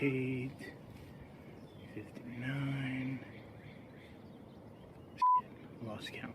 58, 59. Lost count.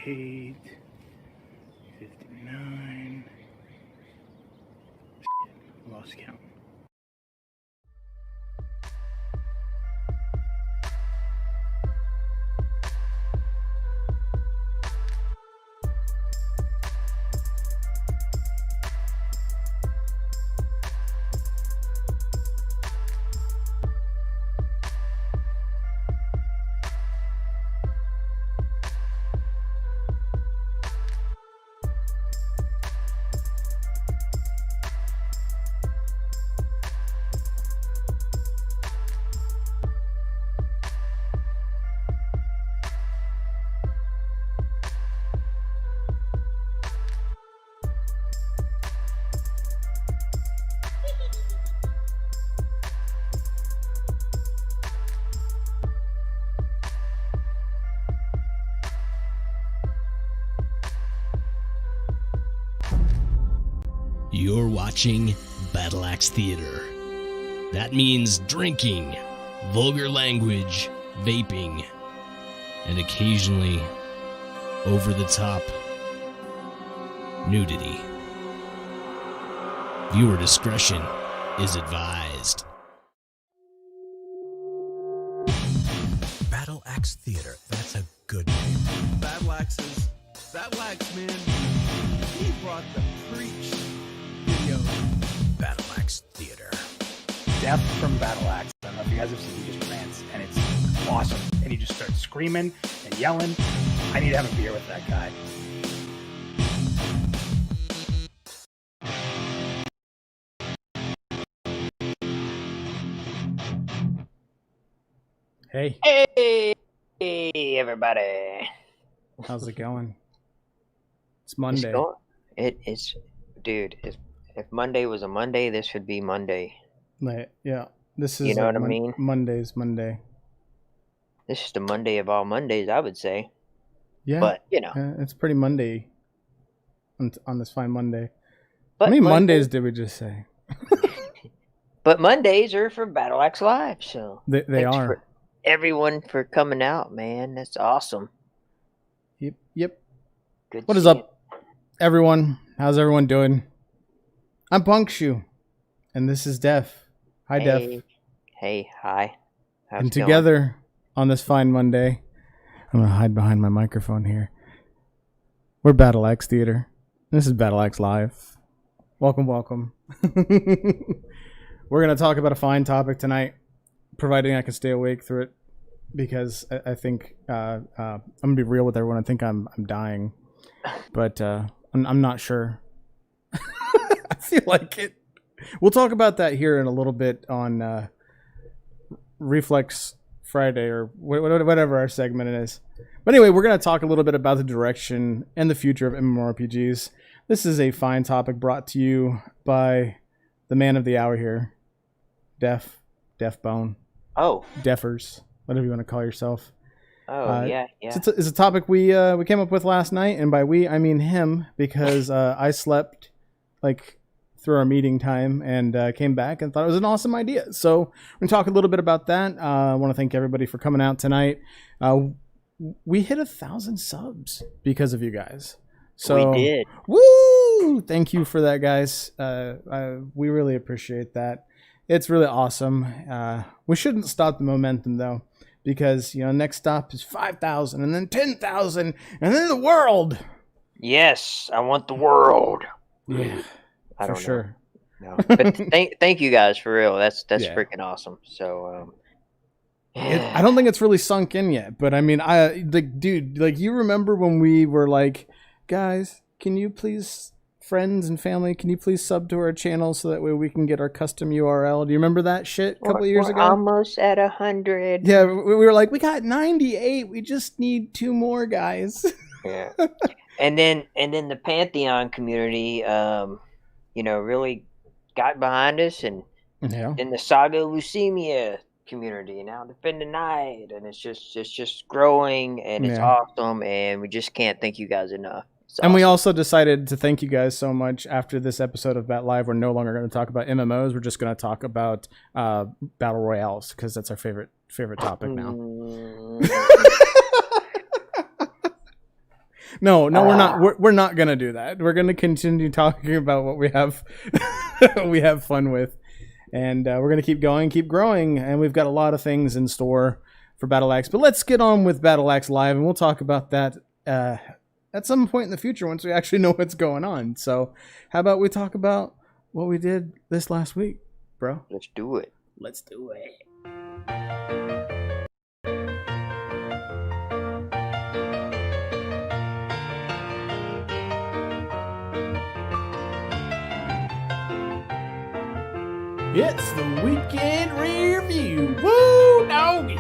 Eight, 59. Lost count. You're watching Battle Axe Theater. That means drinking, vulgar language, vaping, and occasionally over-the-top nudity. Viewer discretion is advised. Battle Axe Theater, that's a good name. Battle Axes. Battle Axe, man. He brought the preach video. Battle Axe Theater. Death from Battle Axe. I don't know if you guys have seen, he just rants, and it's awesome. And he just starts screaming and yelling. I need to have a beer with that guy. Hey, Hey, everybody. how's it going? It's Monday. It's dude. If Monday was a Monday, this should be Monday. Yeah, this is You know what I mean? Monday's Monday. This is the Monday of all Mondays, I would say. Yeah, But you know, it's pretty Monday on this fine Monday. but How many Monday- Mondays did we just say? But Mondays are for Battle Axe Live, so They thanks are. for everyone for coming out, man. That's awesome. Yep. Good. What is seeing up, everyone? How's everyone doing? I'm Punkshoe, and this is Def. Hi, you. Def. Hey, hi. How's And it going? together on this fine Monday, I'm gonna hide behind my microphone here. We're Battle Axe Theater. This is Battle Axe Live. Welcome. We're gonna talk about a fine topic tonight, providing I can stay awake through it, because I think I'm gonna be real with everyone. I think I'm dying, but I'm not sure. I feel like it. We'll talk about that here in a little bit on Reflex Friday or whatever our segment is. But anyway, we're going to talk a little bit about the direction and the future of MMORPGs. This is a fine topic brought to you by the man of the hour here, Def Bone. Oh, Defers, whatever you want to call yourself. yeah. It's a topic we came up with last night, and by we I mean him, because I slept like through our meeting time and came back and thought it was an awesome idea. So we're gonna talk a little bit about that. I want to thank everybody for coming out tonight. We hit 1,000 subs because of you guys. So We did. Woo! Thank you for that, guys. We really appreciate that. It's really awesome. We shouldn't stop the momentum though, because next stop is 5,000, and then 10,000, and then the world. Yes, I want the world. Yeah, I for don't sure. know. No. But thank you guys for real. That's Yeah. freaking awesome. So I don't think it's really sunk in yet, but I mean, dude, like, you remember when we were like, guys, can you please, friends and family, can you please sub to our channel so that way we can get our custom URL? Do you remember that shit a couple of years we're ago? almost at 100. Yeah, we were like, we got 98. We just need 2 more, guys. Yeah. And then the Pantheon community, really got behind us, and Yeah. then the Saga Leucemia community now Defend the Night, and it's just growing, and it's awesome, and we just can't thank you guys enough. And we also decided to thank you guys so much after this episode of Bat Live. We're no longer going to talk about MMOs. We're just going to talk about battle royales, because that's our favorite topic now. No, we're not. We're not gonna do that. We're gonna continue talking about what we have fun with, and we're gonna keep going, keep growing, and we've got a lot of things in store for Battle Axe. But let's get on with Battle Axe Live, and we'll talk about that at some point in the future once we actually know what's going on. So, how about we talk about what we did this last week, bro? Let's do it. Let's do it. It's the weekend review. Woo, doggy.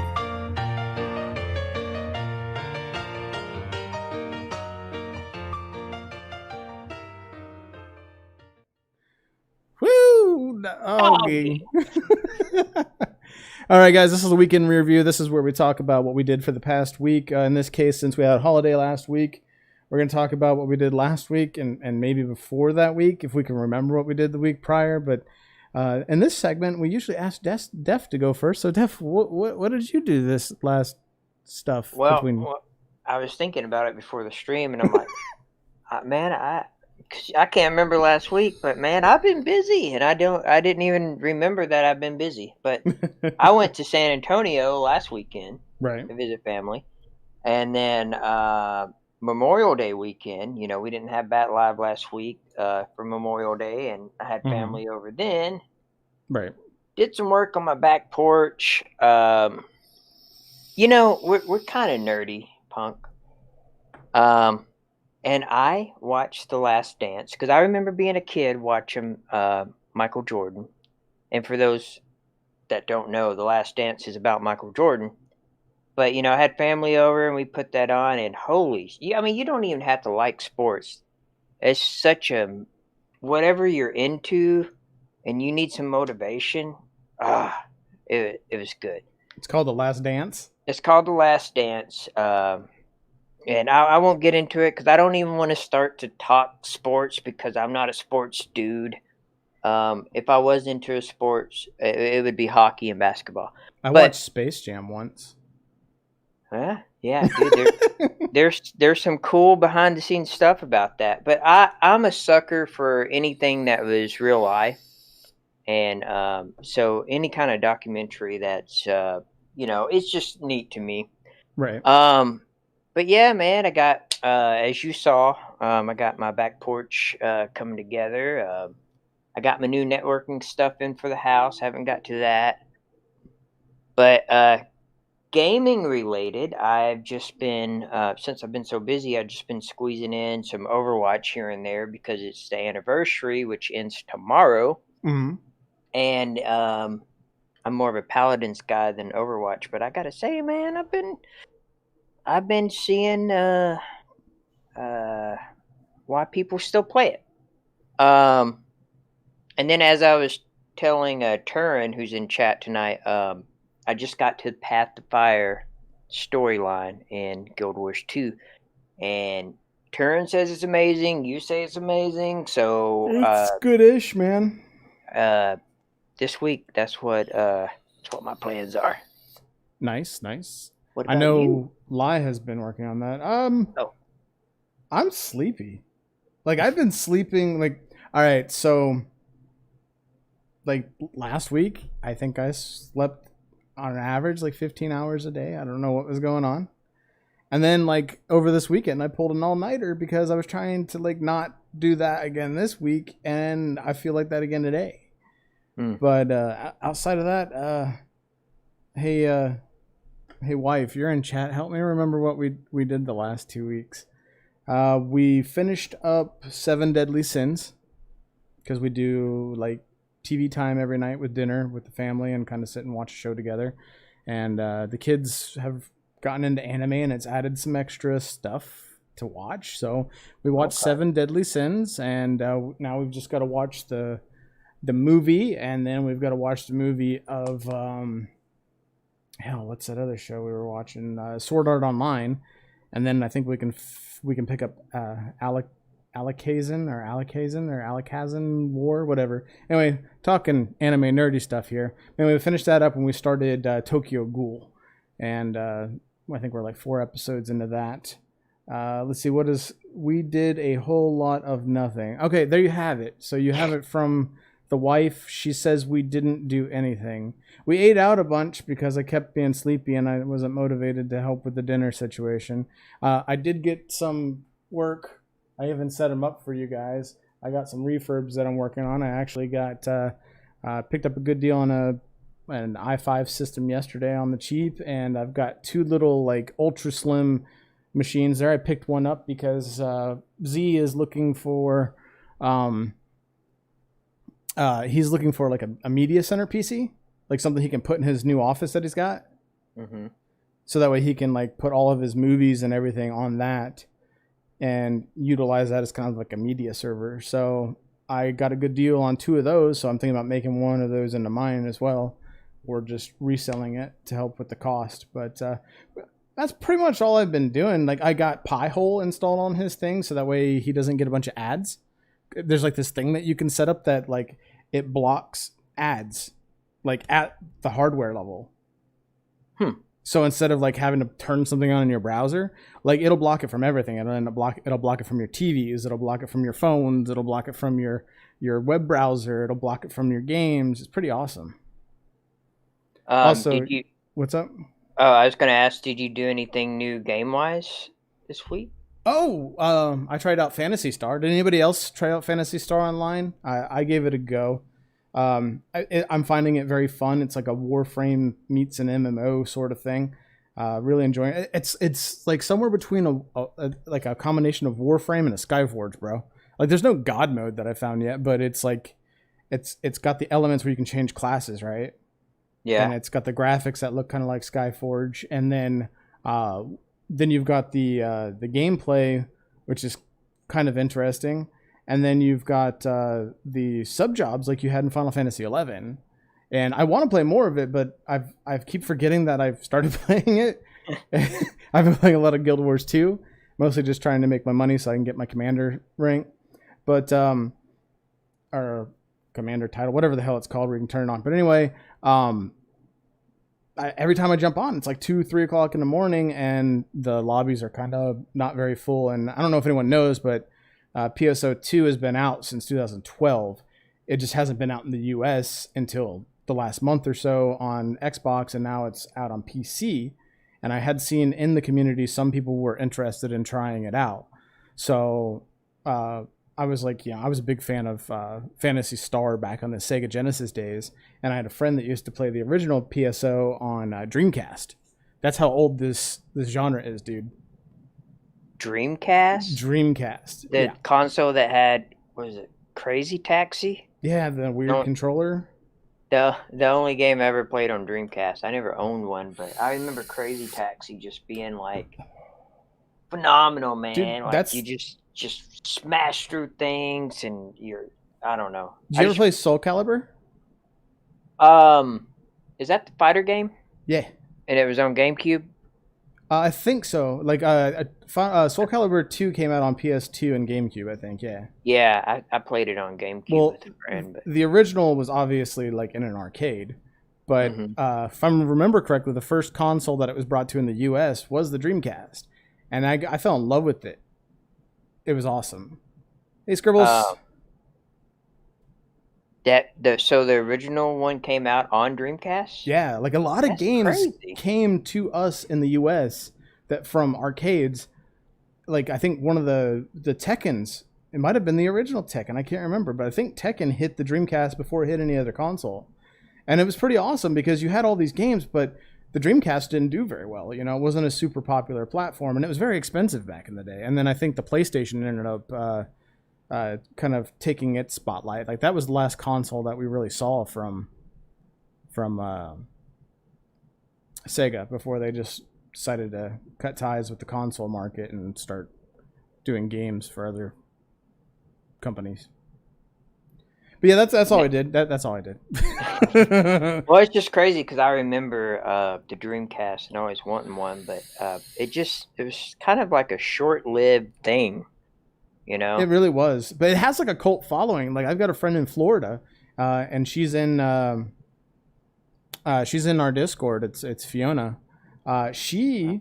Woo, doggy. All right, guys, this is the weekend review. This is where we talk about what we did for the past week. In this case, since we had a holiday last week, we're going to talk about what we did last week and maybe before that week, if we can remember what we did the week prior. But in this segment, we usually ask Def to go first. So, Def, what did you do this last stuff? Well, I was thinking about it before the stream, and I'm like, man, I can't remember last week, but man, I've been busy, and I didn't even remember that I've been busy. But I went to San Antonio last weekend, right, to visit family, and then Memorial Day weekend. We didn't have Bat Live last week for Memorial Day, and I had family over then. Right. Did some work on my back porch. We're kind of nerdy, Punk. And I watched The Last Dance because I remember being a kid watching Michael Jordan. And for those that don't know, The Last Dance is about Michael Jordan. But, I had family over and we put that on, and you don't even have to like sports. It's such whatever you're into and you need some motivation. It was good. It's called The Last Dance? It's called The Last Dance. And I won't get into it because I don't even want to start to talk sports because I'm not a sports dude. If I was into sports, it would be hockey and basketball. I watched Space Jam once. Yeah, dude, there's some cool behind the scenes stuff about that. But I'm a sucker for anything that was real life, and so any kind of documentary that's it's just neat to me. Right. But yeah, man, I got as you saw, I got my back porch coming together. I got my new networking stuff in for the house. Haven't got to that, but gaming related, I've just been since I've been so busy, I've just been squeezing in some Overwatch here and there because it's the anniversary, which ends tomorrow. Mm-hmm. And I'm more of a Paladins guy than Overwatch, but I gotta say, man, I've been seeing why people still play it. And then as I was telling Turin, who's in chat tonight, I just got to Path to Fire storyline in Guild Wars 2, and Turin says it's amazing. You say it's amazing. So It's goodish, man. this week, that's what my plans are. Nice, nice. What I about know you? Lai has been working on that. Oh. I'm sleepy. Like, I've been sleeping, like, all right, so, like, last week, I think I slept on average, like, 15 hours a day. I don't know what was going on. And then, like, over this weekend, I pulled an all-nighter because I was trying to, like, not do that again this week, and I feel like that again today. But outside of that, hey, wife, you're in chat. Help me remember what we did the last 2 weeks. We finished up 7 Deadly Sins because we do like TV time every night with dinner with the family and kind of sit and watch a show together. And the kids have gotten into anime and it's added some extra stuff to watch. So we watched 7 Deadly Sins, and now we've just got to watch the movie, and then we've got to watch the movie of what's that other show we were watching? Sword Art Online, and then I think we can pick up Alakazam War, whatever. Anyway, talking anime nerdy stuff here. Anyway, we finished that up and we started Tokyo Ghoul, and I think we're like 4 episodes into that. Let's see, we did a whole lot of nothing. Okay, there you have it. So you have it from the wife. She says we didn't do anything. We ate out a bunch because I kept being sleepy and I wasn't motivated to help with the dinner situation. I did get some work. I even set them up for you guys. I got some refurbs that I'm working on. I actually got picked up a good deal on an i5 system yesterday on the cheap, and I've got 2 little like ultra slim machines there. I picked one up because Z is looking for he's looking for like a media center PC, like something he can put in his new office that he's got. Mm-hmm. So that way he can like put all of his movies and everything on that and utilize that as kind of like a media server. So I got a good deal on 2 of those. So I'm thinking about making one of those into mine as well, or just reselling it to help with the cost. But that's pretty much all I've been doing. Like, I got Pi-hole installed on his thing so that way he doesn't get a bunch of ads. There's like this thing that you can set up that like it blocks ads like at the hardware level. So instead of like having to turn something on in your browser, like it'll block it from everything. It'll block it from your TVs. It'll block it from your phones. It'll block it from your web browser. It'll block it from your games. It's pretty awesome. Also, what's up? Oh, I was going to ask, did you do anything new game-wise this week? Oh, I tried out Phantasy Star. Did anybody else try out Phantasy Star Online? I gave it a go. I'm finding it very fun. It's like a Warframe meets an MMO sort of thing. Really enjoying it. It's like somewhere between a combination of Warframe and a Skyforge, bro. Like, there's no God mode that I found yet, but it's like it's got the elements where you can change classes, right? Yeah. And it's got the graphics that look kind of like Skyforge, and then you've got the gameplay, which is kind of interesting. And then you've got the sub-jobs like you had in Final Fantasy XI. And I want to play more of it, but I keep forgetting that I've started playing it. I've been playing a lot of Guild Wars 2, mostly just trying to make my money so I can get my commander rank. But, or commander title, whatever the hell it's called, where you can turn it on. But anyway, every time I jump on, it's like 2-3 o'clock in the morning, and the lobbies are kind of not very full. And I don't know if anyone knows, but PSO2 has been out since 2012. It just hasn't been out in the US until the last month or so on Xbox, and now it's out on PC. And I had seen in the community some people were interested in trying it out. So I was like, I was a big fan of Phantasy Star back on the Sega Genesis days, and I had a friend that used to play the original PSO on Dreamcast. That's how old this genre is, dude. Dreamcast. The console that had, what was it, Crazy Taxi? Yeah, the weird controller. The only game I ever played on Dreamcast. I never owned one, but I remember Crazy Taxi just being like phenomenal, man. Dude, like you just smash through things, and I don't know. Did you ever play Soul Calibur? Is that the fighter game? Yeah. And it was on GameCube? I think so. Like, Soul Calibur 2 came out on PS2 and GameCube, I think, yeah. Yeah, I played it on GameCube with a friend. But... the original was obviously, like, in an arcade. But if I remember correctly, the first console that it was brought to in the U.S. was the Dreamcast. And I fell in love with it. It was awesome. Hey, Scribbles. So the original one came out on Dreamcast? Yeah, like a lot of games came to us in the US that from arcades. Like I think one of the Tekkens, it might have been the original Tekken, I can't remember, but I think Tekken hit the Dreamcast before it hit any other console. And it was pretty awesome because you had all these games, but the Dreamcast didn't do very well. You know, it wasn't a super popular platform, and it was very expensive back in the day. And then I think the PlayStation ended up kind of taking its spotlight. Like that was the last console that we really saw from Sega before they just decided to cut ties with the console market and start doing games for other companies. But yeah, that's all I did. That's all I did. Well, it's just crazy because I remember the Dreamcast and always wanting one, but it was kind of like a short-lived thing. You know, it really was, but it has like a cult following. Like I've got a friend in Florida, and she's in our Discord. It's Fiona. She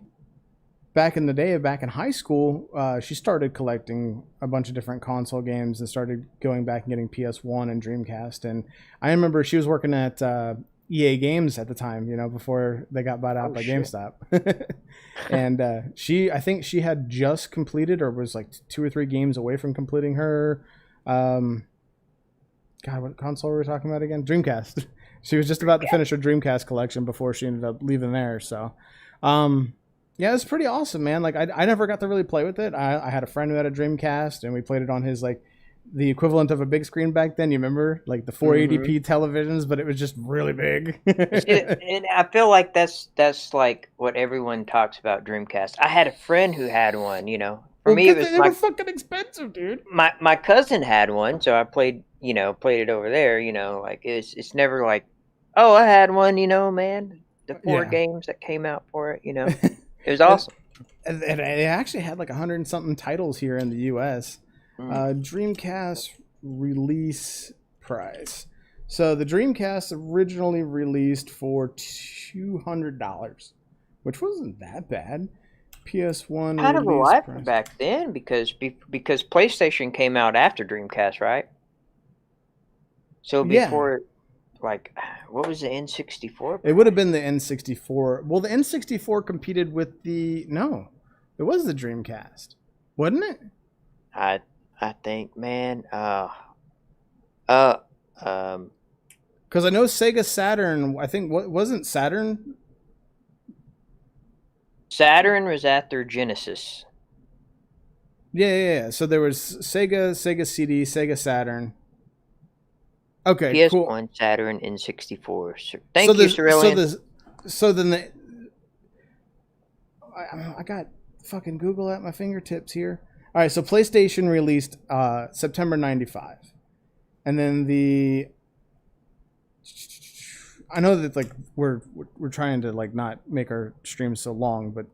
back in the day, back in high school, she started collecting a bunch of different console games and started going back and getting PS1 and Dreamcast. And I remember she was working at EA Games at the time, you know, before they got bought out by GameStop. And I think she had just completed or was like 2 or 3 games away from completing her, God, what console were we talking about again? Dreamcast. She was just about to finish her Dreamcast collection before she ended up leaving there. So, yeah, it's pretty awesome, man. Like I never got to really play with it. I had a friend who had a Dreamcast and we played it on his like the equivalent of a big screen back then. You remember like the 480p televisions, but it was just really big. And I feel like that's like what everyone talks about Dreamcast. I had a friend who had one, you know. For me, it was they were fucking expensive, dude. My cousin had one, so I played it over there, you know, like it's never like, oh, I had one, you know, man. The 4 games that came out for it, you know. It was awesome. And it actually had like 100 and something titles here in the US. Dreamcast release price. So the Dreamcast originally released for $200, which wasn't that bad. PS1 kind of a life price. Back then because PlayStation came out after Dreamcast, right? So before, like, what was the N64? It would have been the N64. Well, the N64 competed with it was the Dreamcast, wasn't it? I think, man. Because I know Sega Saturn. I think wasn't Saturn. Saturn was after Genesis. Yeah. So there was Sega CD, Sega Saturn. Okay, PS1, cool. Saturn, N64. Thank you, Cerulean. So then I got fucking Google at my fingertips here. All right, so PlayStation released September 95. And then I know that like we're trying to like not make our streams so long, but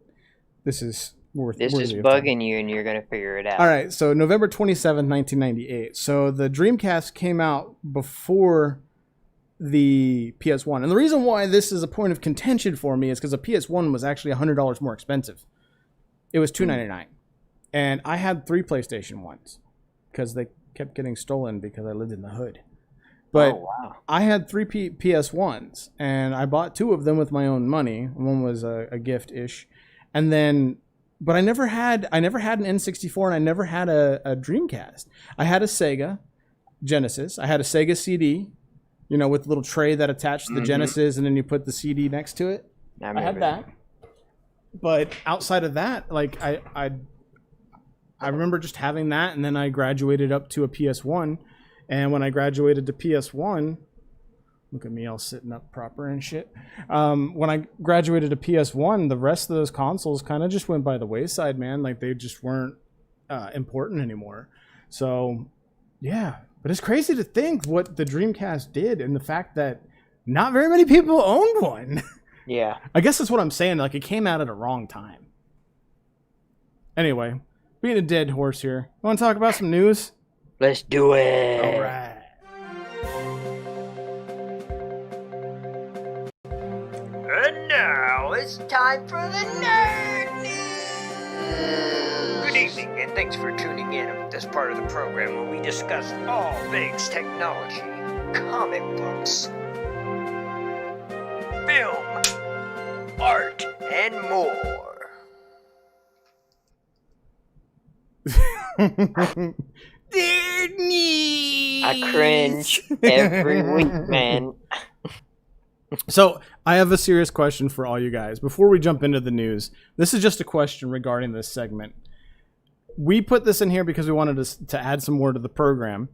this is bugging you and you're going to figure it out. All right, so November 27th, 1998. So the Dreamcast came out before the PS1. And the reason why this is a point of contention for me is because the PS1 was actually $100 more expensive. It was $299. And I had 3 PlayStation 1s because they kept getting stolen because I lived in the hood. But I had 3 PS1s, and I bought 2 of them with my own money. One was a gift-ish. And then, but I never had an N64, and I never had a Dreamcast. I had a Sega Genesis. I had a Sega CD, you know, with a little tray that attached to the Genesis, and then you put the CD next to it. I had that. But outside of that, like I remember just having that, and then I graduated up to a PS1. And when I graduated to PS1, look at me all sitting up proper and shit. When I graduated to PS1, the rest of those consoles kind of just went by the wayside, man. Like they just weren't important anymore. So, yeah. But it's crazy to think what the Dreamcast did and the fact that not very many people owned one. Yeah. I guess that's what I'm saying. Like, it came out at a wrong time. Anyway, being a dead horse here. You want to talk about some news? Let's do it. All right. And now it's time for the Nerd News! Good evening, and thanks for tuning in to this part of the program where we discuss all things technology, comic books, film, art, and more. Nerd News! I cringe every week, man. So, I have a serious question for all you guys. Before we jump into the news, this is just a question regarding this segment. We put this in here because we wanted to add some more to the program,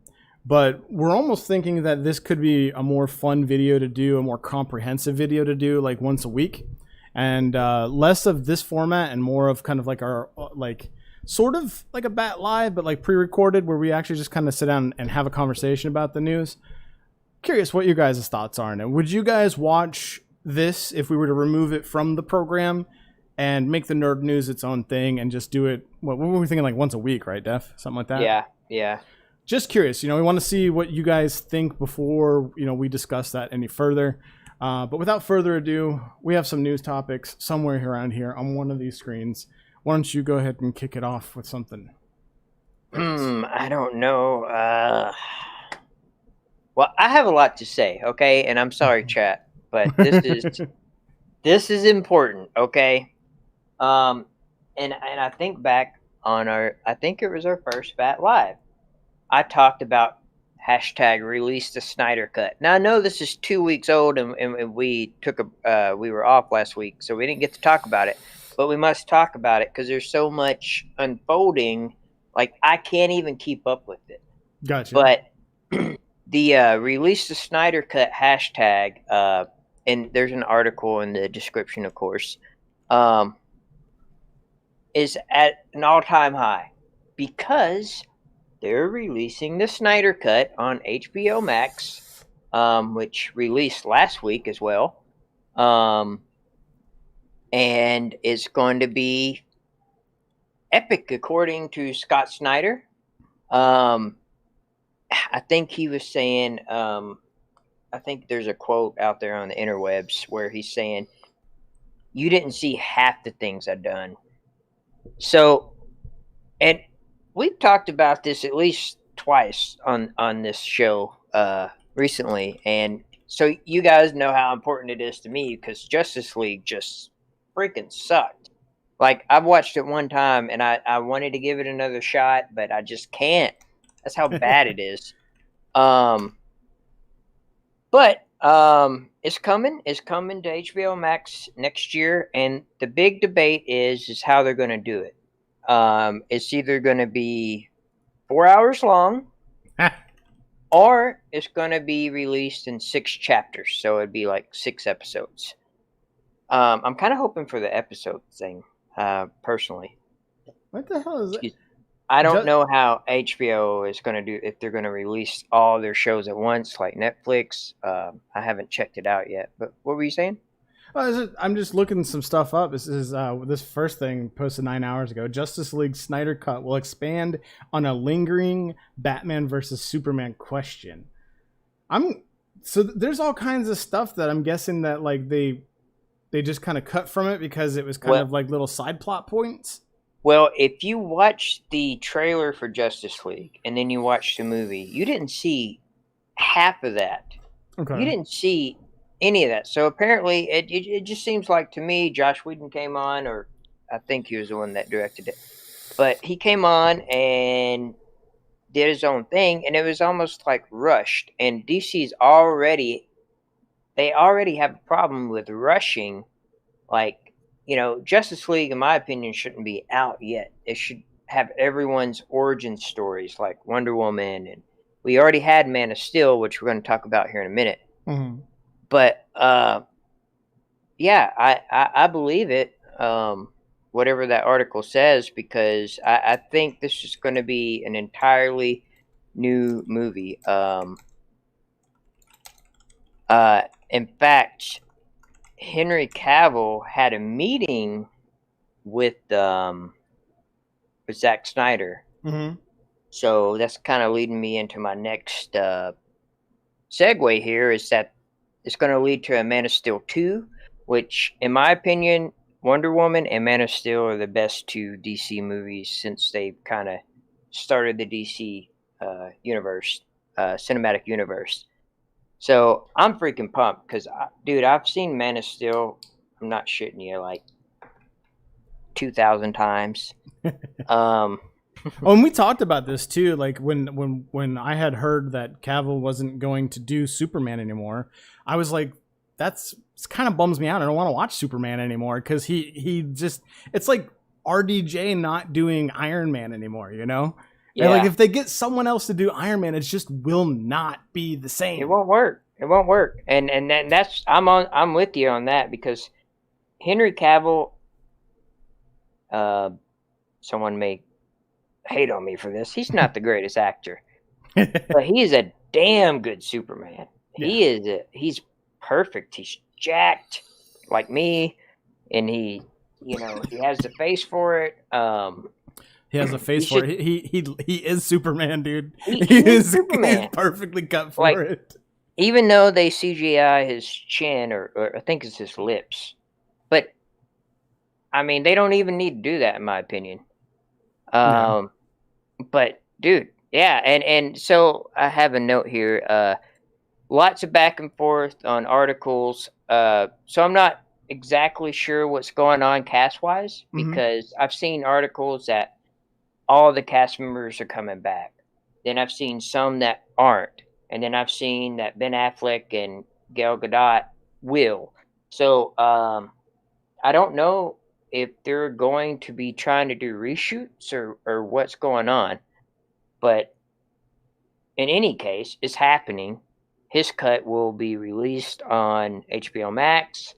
but we're almost thinking that this could be a more fun video to do, a more comprehensive video to do, like once a week, and less of this format and more of kind of like our, like, sort of like a Bat Live, but like pre-recorded, where we actually just kind of sit down and have a conversation about the news. Curious what you guys' thoughts are on it. Would you guys watch this if we were to remove it from the program and make the Nerd News its own thing and just do it, what were we thinking, like once a week, right, Def? Something like that? Yeah. Just curious, we want to see what you guys think before, we discuss that any further. But without further ado, we have some news topics somewhere around here on one of these screens. Why don't you go ahead and kick it off with something? I don't know. Well, I have a lot to say, okay? And I'm sorry, chat, but this is important, okay? And I think back on I think it was our first Bat Live. I talked about hashtag release the Snyder Cut. Now I know this is 2 weeks old, and we we were off last week, so we didn't get to talk about it. But we must talk about it because there's so much unfolding. Like, I can't even keep up with it. Gotcha. But the release the Snyder Cut hashtag, and there's an article in the description, of course, is at an all-time high because they're releasing the Snyder Cut on HBO Max, which released last week as well. And it's going to be epic, according to Scott Snyder. I think he was saying, I think there's a quote out there on the interwebs where he's saying, you didn't see half the things I've done. So, and we've talked about this at least twice on this show recently. And so you guys know how important it is to me because Justice League just freaking sucked. Like, I've watched it one time and I wanted to give it another shot, but I just can't. That's how bad it is. But it's coming. It's coming to HBO Max next year, and the big debate is how they're going to do it. It's either going to be 4 hours long, or it's going to be released in 6 chapters. So it'd be like 6 episodes. I'm kind of hoping for the episode thing, personally. What the hell is that? I don't know how HBO is going to do, if they're going to release all their shows at once, like Netflix. I haven't checked it out yet. But what were you saying? I'm just looking some stuff up. This is this first thing posted 9 hours ago. Justice League Snyder Cut will expand on a lingering Batman versus Superman question. So there's all kinds of stuff that I'm guessing that like they just kind of cut from it because it was kind of like little side plot points. Well, if you watch the trailer for Justice League and then you watch the movie, you didn't see half of that. Okay. You didn't see any of that. So apparently, it just seems like to me, Josh Whedon came on, or I think he was the one that directed it. But he came on and did his own thing, and it was almost like rushed. And DC's already have a problem with rushing, like, Justice League, in my opinion, shouldn't be out yet. It should have everyone's origin stories, like Wonder Woman, and we already had Man of Steel, which we're going to talk about here in a minute. Mm-hmm. But yeah, I believe it. Whatever that article says, because I think this is going to be an entirely new movie. In fact, Henry Cavill had a meeting with Zack Snyder. Mm-hmm. So that's kind of leading me into my next segue here, is that it's going to lead to a Man of Steel 2, which, in my opinion, Wonder Woman and Man of Steel are the best two DC movies since they kind of started the DC universe, cinematic universe. So I'm freaking pumped because, dude, I've seen Man of Steel, I'm not shitting you, like 2,000 times. Oh, and we talked about this too. Like when I had heard that Cavill wasn't going to do Superman anymore, I was like, it's kind of bums me out. I don't want to watch Superman anymore because he just, it's like RDJ not doing Iron Man anymore, you know? Yeah. And like if they get someone else to do Iron Man, it just will not be the same. It won't work. It won't work. And that's I'm with you on that because Henry Cavill, someone may hate on me for this. He's not the greatest actor, but he is a damn good Superman. Yeah. He's perfect. He's jacked like me, and he has the face for it. He has a face for it. He is Superman, dude. He is Superman. He's perfectly cut for it. Even though they CGI his chin, or I think it's his lips, but I mean they don't even need to do that in my opinion. No. But dude, yeah, and so I have a note here. Lots of back and forth on articles. So I'm not exactly sure what's going on cast wise because I've seen articles that all the cast members are coming back. Then I've seen some that aren't, and then I've seen that Ben Affleck and Gal Gadot will. So I don't know if they're going to be trying to do reshoots or what's going on. But in any case, it's happening. His cut will be released on HBO Max,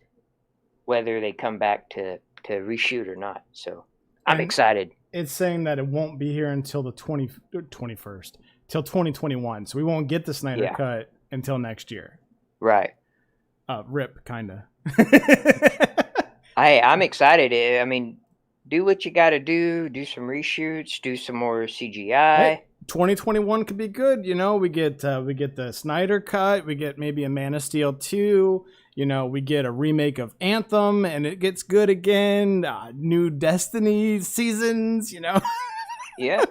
whether they come back to reshoot or not. So I'm excited. It's saying that it won't be here until the 21st, till 2021. So we won't get the Snyder Cut until next year. Right. RIP, kind of. I'm excited. I mean, do what you got to do. Do some reshoots. Do some more CGI. Hey, 2021 could be good. You know, we get the Snyder Cut. We get maybe a Man of Steel 2. You know, we get a remake of Anthem, and it gets good again. New Destiny seasons. You know. Yeah.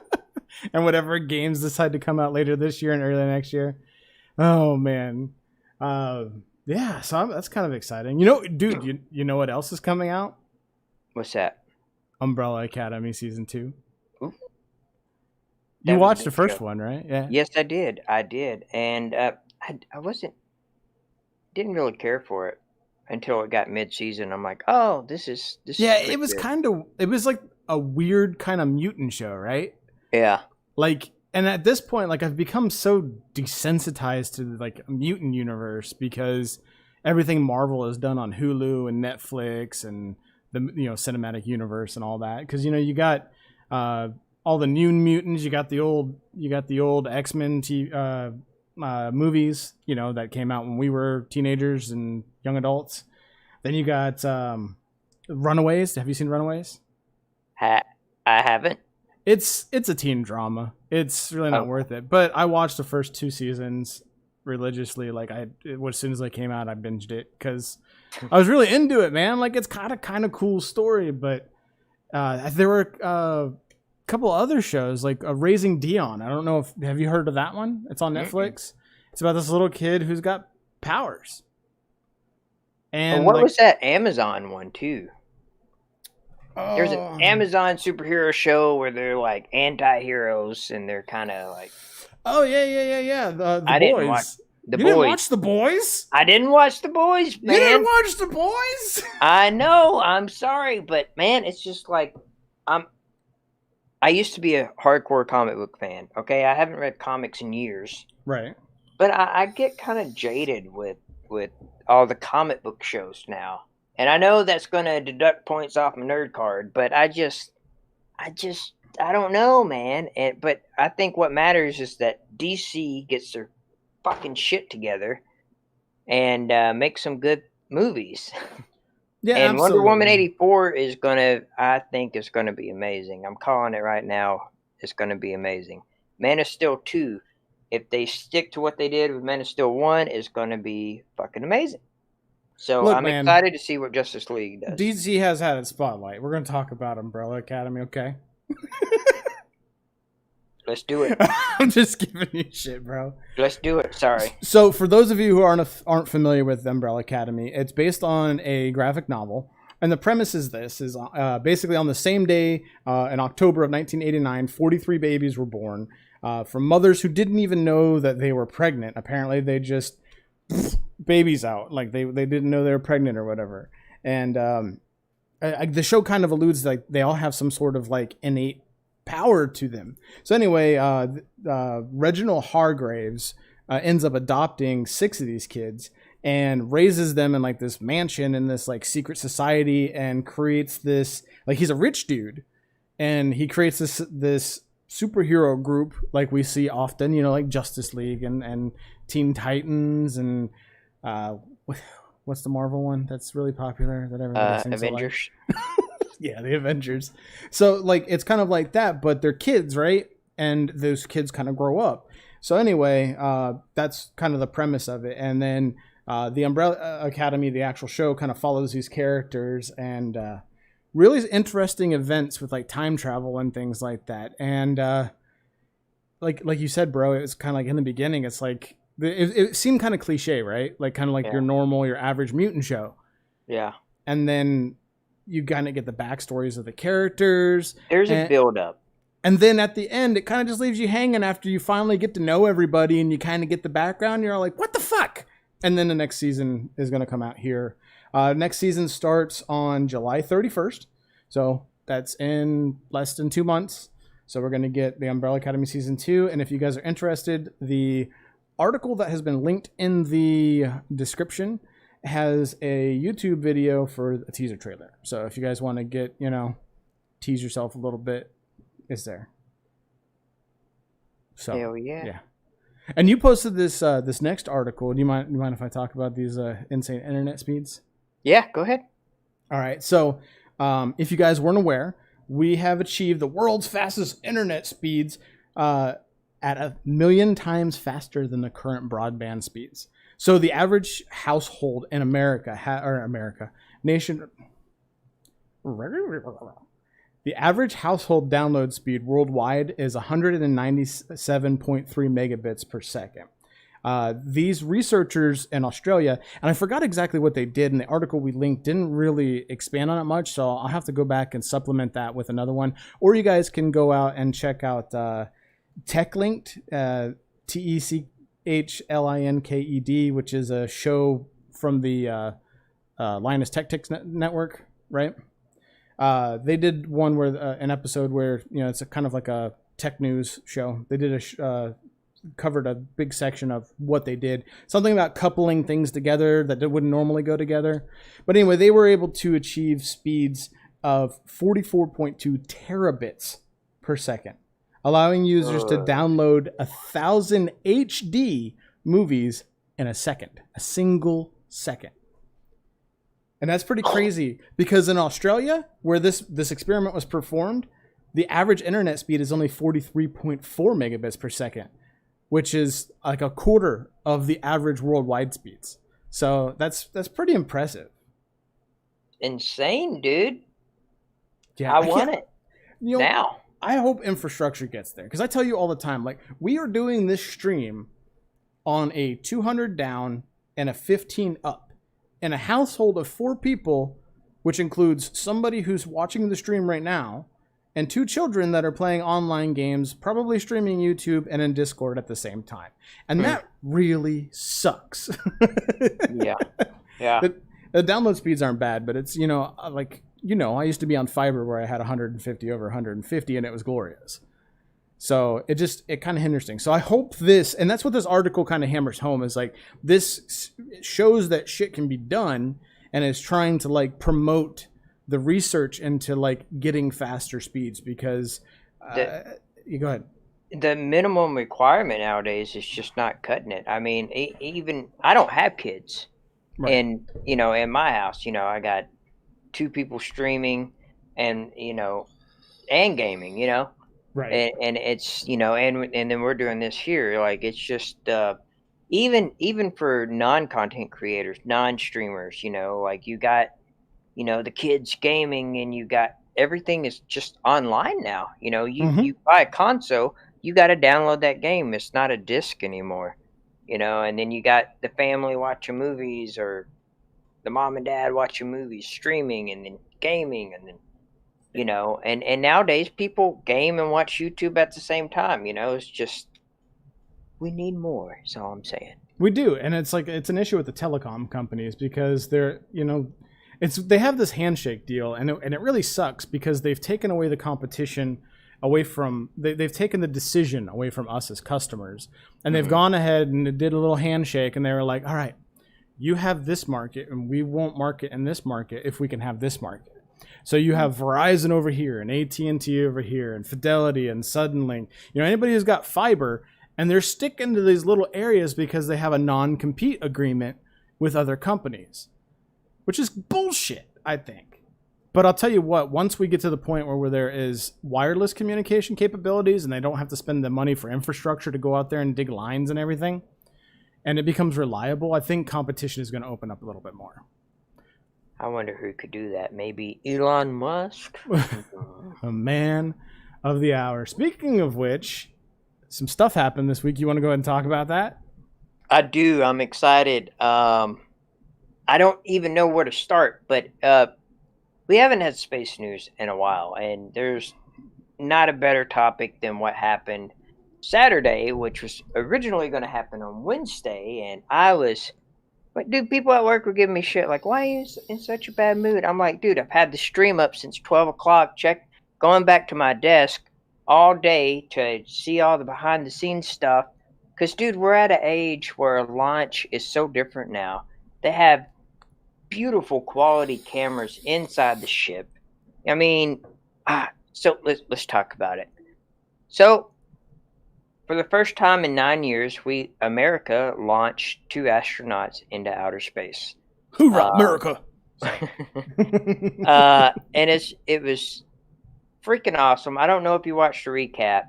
And whatever games decide to come out later this year and early next year. Oh man. Yeah, so that's kind of exciting. You know, dude, you know what else is coming out? What's that? Umbrella Academy Season 2. Ooh. You watched the first one, right? Yeah. Yes, I did. And I didn't really care for it until it got mid-season. I'm like, oh, this is yeah, it was good. It was like a weird kind of mutant show, right? Yeah. Like, and at this point, like, I've become so desensitized to like a mutant universe because everything Marvel has done on Hulu and Netflix and the cinematic universe and all that. Because you got all the New Mutants, you got the old X-Men movies, that came out when we were teenagers and young adults. Then you got Runaways. Have you seen Runaways? I haven't. It's a teen drama. It's really not worth it. But I watched the first 2 seasons religiously. Like as soon as they came out, I binged it because I was really into it, man. Like it's got a kind of cool story. But there were a couple other shows like Raising Dion. I don't know have you heard of that one? It's on Netflix. It's about this little kid who's got powers. And what was that Amazon one too? There's an Amazon superhero show where they're like anti-heroes and they're kind of like... Oh, yeah. The I Boys. Didn't watch The Boys. Didn't watch The Boys? I didn't watch The Boys, man. You didn't watch The Boys? I know. I'm sorry. But, man, it's just like... I used to be a hardcore comic book fan, okay? I haven't read comics in years. Right. But I get kind of jaded with all the comic book shows now. And I know that's going to deduct points off my nerd card, but I don't know, man. But I think what matters is that DC gets their fucking shit together and makes some good movies. Yeah, And Wonder absolutely. Woman 84 I think is gonna be amazing. I'm calling it right now. It's gonna be amazing. Man of Steel 2, if they stick to what they did with Man of Steel 1, is gonna be fucking amazing. So Look, I'm man, excited to see what Justice League does. DC has had its spotlight. We're going to talk about Umbrella Academy, okay? Let's do it. I'm just giving you shit, bro. Let's do it. Sorry. So, for those of you who aren't familiar with Umbrella Academy, it's based on a graphic novel, and the premise is this: basically on the same day in October of 1989, 43 babies were born from mothers who didn't even know that they were pregnant. Apparently, they just babies out, like they didn't know they were pregnant or whatever. And the show kind of alludes to, like, they all have some sort of like innate power to them. So anyway, Reginald Hargraves ends up adopting 6 of these kids and raises them in like this mansion in this like secret society, and creates this, like, he's a rich dude, and he creates this superhero group like we see often, you know, like Justice League and Teen Titans and what's the Marvel one that's really popular that everybody seems Avengers. to like? Yeah, the Avengers. So, like, it's kind of like that, but they're kids, right? And those kids kind of grow up. So anyway, that's kind of the premise of it. And then the Umbrella Academy, the actual show, kind of follows these characters and really interesting events with like time travel and things like that. And like you said, bro, it was kind of like in the beginning, it's like it seemed kind of cliche, right? Like kind of like your average mutant show. Yeah. And then you kind of get the backstories of the characters. There's a build up. And then at the end, it kind of just leaves you hanging after you finally get to know everybody and you kind of get the background. You're all like, what the fuck? And then the next season is going to come out here. Next season starts on July 31st. So that's in less than 2 months. So we're going to get the Umbrella Academy Season 2. And if you guys are interested, the article that has been linked in the description has a YouTube video for a teaser trailer. So if you guys want to get, tease yourself a little bit, it's there. So hell yeah. And you posted this this next article. Do you mind if I talk about these insane internet speeds? Yeah, go ahead. All right. So if you guys weren't aware, we have achieved the world's fastest internet speeds at 1 million times faster than the current broadband speeds. So the average household in America, the average household download speed worldwide is 197.3 megabits per second. These researchers in Australia, and I forgot exactly what they did in the article we linked, didn't really expand on it much, so I'll have to go back and supplement that with another one. Or you guys can go out and check out TechLinked, TechLinked, which is a show from the Linus Tech Tips network, right? They did one where an episode where it's a kind of like a tech news show. They did covered a big section of what they did, something about coupling things together that wouldn't normally go together. But anyway, they were able to achieve speeds of 44.2 terabits per second, allowing users to download 1,000 HD movies in a single second. And that's pretty crazy because in Australia, where this experiment was performed, the average internet speed is only 43.4 megabits per second, which is like a quarter of the average worldwide speeds. So that's pretty impressive. Insane, dude. Yeah, I want it now. I hope infrastructure gets there because I tell you all the time, like, we are doing this stream on a 200 down and a 15 up. In a household of 4 people, which includes somebody who's watching the stream right now, and 2 children that are playing online games, probably streaming YouTube and in Discord at the same time. And that really sucks. Yeah. The download speeds aren't bad, but it's, I used to be on fiber where I had 150 over 150 and it was glorious. So it kind of hinders things. So I hope this, and that's what this article kind of hammers home, is like, this shows that shit can be done and is trying to like promote the research into like getting faster speeds because you go ahead. The minimum requirement nowadays is just not cutting it. I mean, even I don't have kids, Right. And, you know, in my house, you know, I got 2 people streaming and, you know, and gaming, you know, Right. and it's, you know, and then we're doing this here. Like, it's just, even for non-content creators, non-streamers, you know, like you got, you know, the kids gaming and you got everything is just online now. You know, you buy a console, you got to download that game. It's not a disc anymore, you know, and then you got the family watching movies or the mom and dad watching movies, streaming and then gaming and then, you know, and nowadays people game and watch YouTube at the same time, you know, it's just, we need more, is all I'm saying. We do, and it's like it's an issue with the telecom companies because they're, you know, they have this handshake deal, and it really sucks because they've taken away the competition away from they've taken the decision away from us as customers, and they've gone ahead and did a little handshake, and they were like, all right, you have this market, and we won't market in this market if we can have this market. So you have Verizon over here, and AT&T over here, and Fidelity, and Suddenlink. You know, anybody who's got fiber. And they're sticking to these little areas because they have a non-compete agreement with other companies, which is bullshit, I think. But I'll tell you what, once we get to the point where there is wireless communication capabilities and they don't have to spend the money for infrastructure to go out there and dig lines and everything, and it becomes reliable, I think competition is going to open up a little bit more. I wonder who could do that. Maybe Elon Musk? A man of the hour. Speaking of which, some stuff happened this week. You want to go ahead and talk about that? I do. I'm excited. I don't even know where to start, but we haven't had space news in a while, and there's not a better topic than what happened Saturday, which was originally going to happen on Wednesday, and I was, like, dude, people at work were giving me shit, like, why are you in such a bad mood? I'm like, dude, I've had the stream up since 12 o'clock, going back to my desk all day to see all the behind the scenes stuff. Because, dude, we're at an age where launch is so different now. They have beautiful quality cameras inside the ship. I mean, so let's talk about it. So, for the first time in 9 years, America launched 2 astronauts into outer space. Hoorah, America! And it was freaking awesome. I don't know if you watched the recap.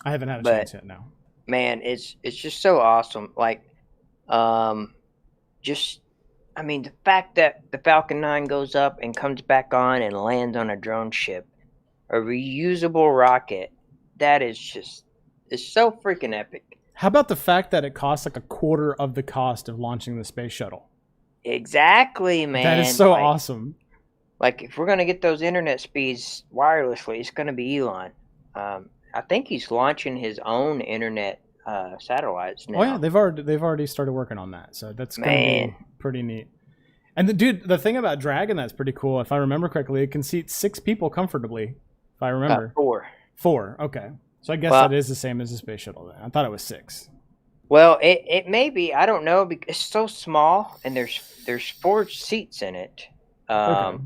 I haven't had a chance yet, no. Man, it's just so awesome. Like, just, I mean, the fact that the Falcon 9 goes up and comes back on and lands on a drone ship, a reusable rocket, that is just, it's so freaking epic. How about the fact that it costs like a quarter of the cost of launching the space shuttle? Exactly, man. That is so awesome. Like, if we're going to get those internet speeds wirelessly, it's going to be Elon. I think he's launching his own internet satellites now. Oh, yeah, they've already started working on that, so that's going to be pretty neat. And the thing about Dragon that's pretty cool, if I remember correctly, it can seat 6 people comfortably, if I remember. 4. 4, okay. So I guess that is the same as the space shuttle then. I thought it was 6. Well, it may be. I don't know, because it's so small, and there's 4 seats in it. Okay.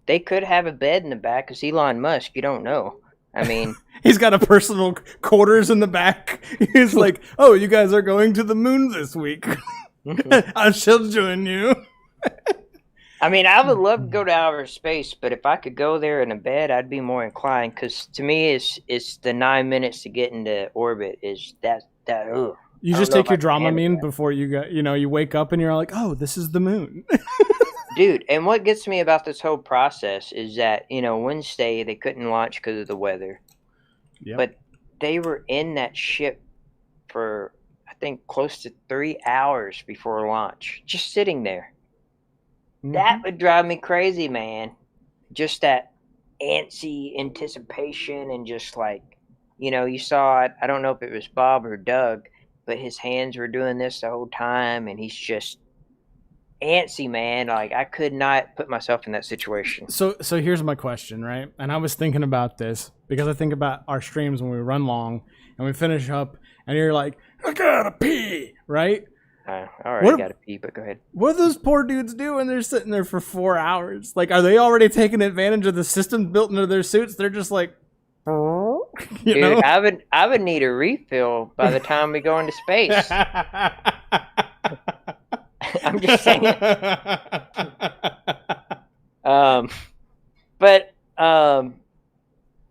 They could have a bed in the back, because Elon Musk, you don't know. I mean... He's got a personal quarters in the back. He's like, oh, you guys are going to the moon this week. I shall join you. I mean, I would love to go to outer space, but if I could go there in a bed, I'd be more inclined, because to me, it's the 9 minutes to get into orbit is that ugh. You just take your Dramamine before you go, you wake up and you're like, oh, this is the moon. Dude, and what gets me about this whole process is that, Wednesday they couldn't launch because of the weather. Yep. But they were in that ship for, I think, close to 3 hours before launch, just sitting there. Mm-hmm. That would drive me crazy, man. Just that antsy anticipation and just like, you saw it. I don't know if it was Bob or Doug, but his hands were doing this the whole time, and he's just antsy, man. Like, I could not put myself in that situation. So here's my question, right? And I was thinking about this because I think about our streams when we run long and we finish up and you're like, I gotta pee, right? I already gotta pee, but go ahead. What are those poor dudes doing? They're sitting there for 4 hours. Like, are they already taking advantage of the system built into their suits? They're just like, Dude, I would need a refill by the time we go into space. I'm just saying. But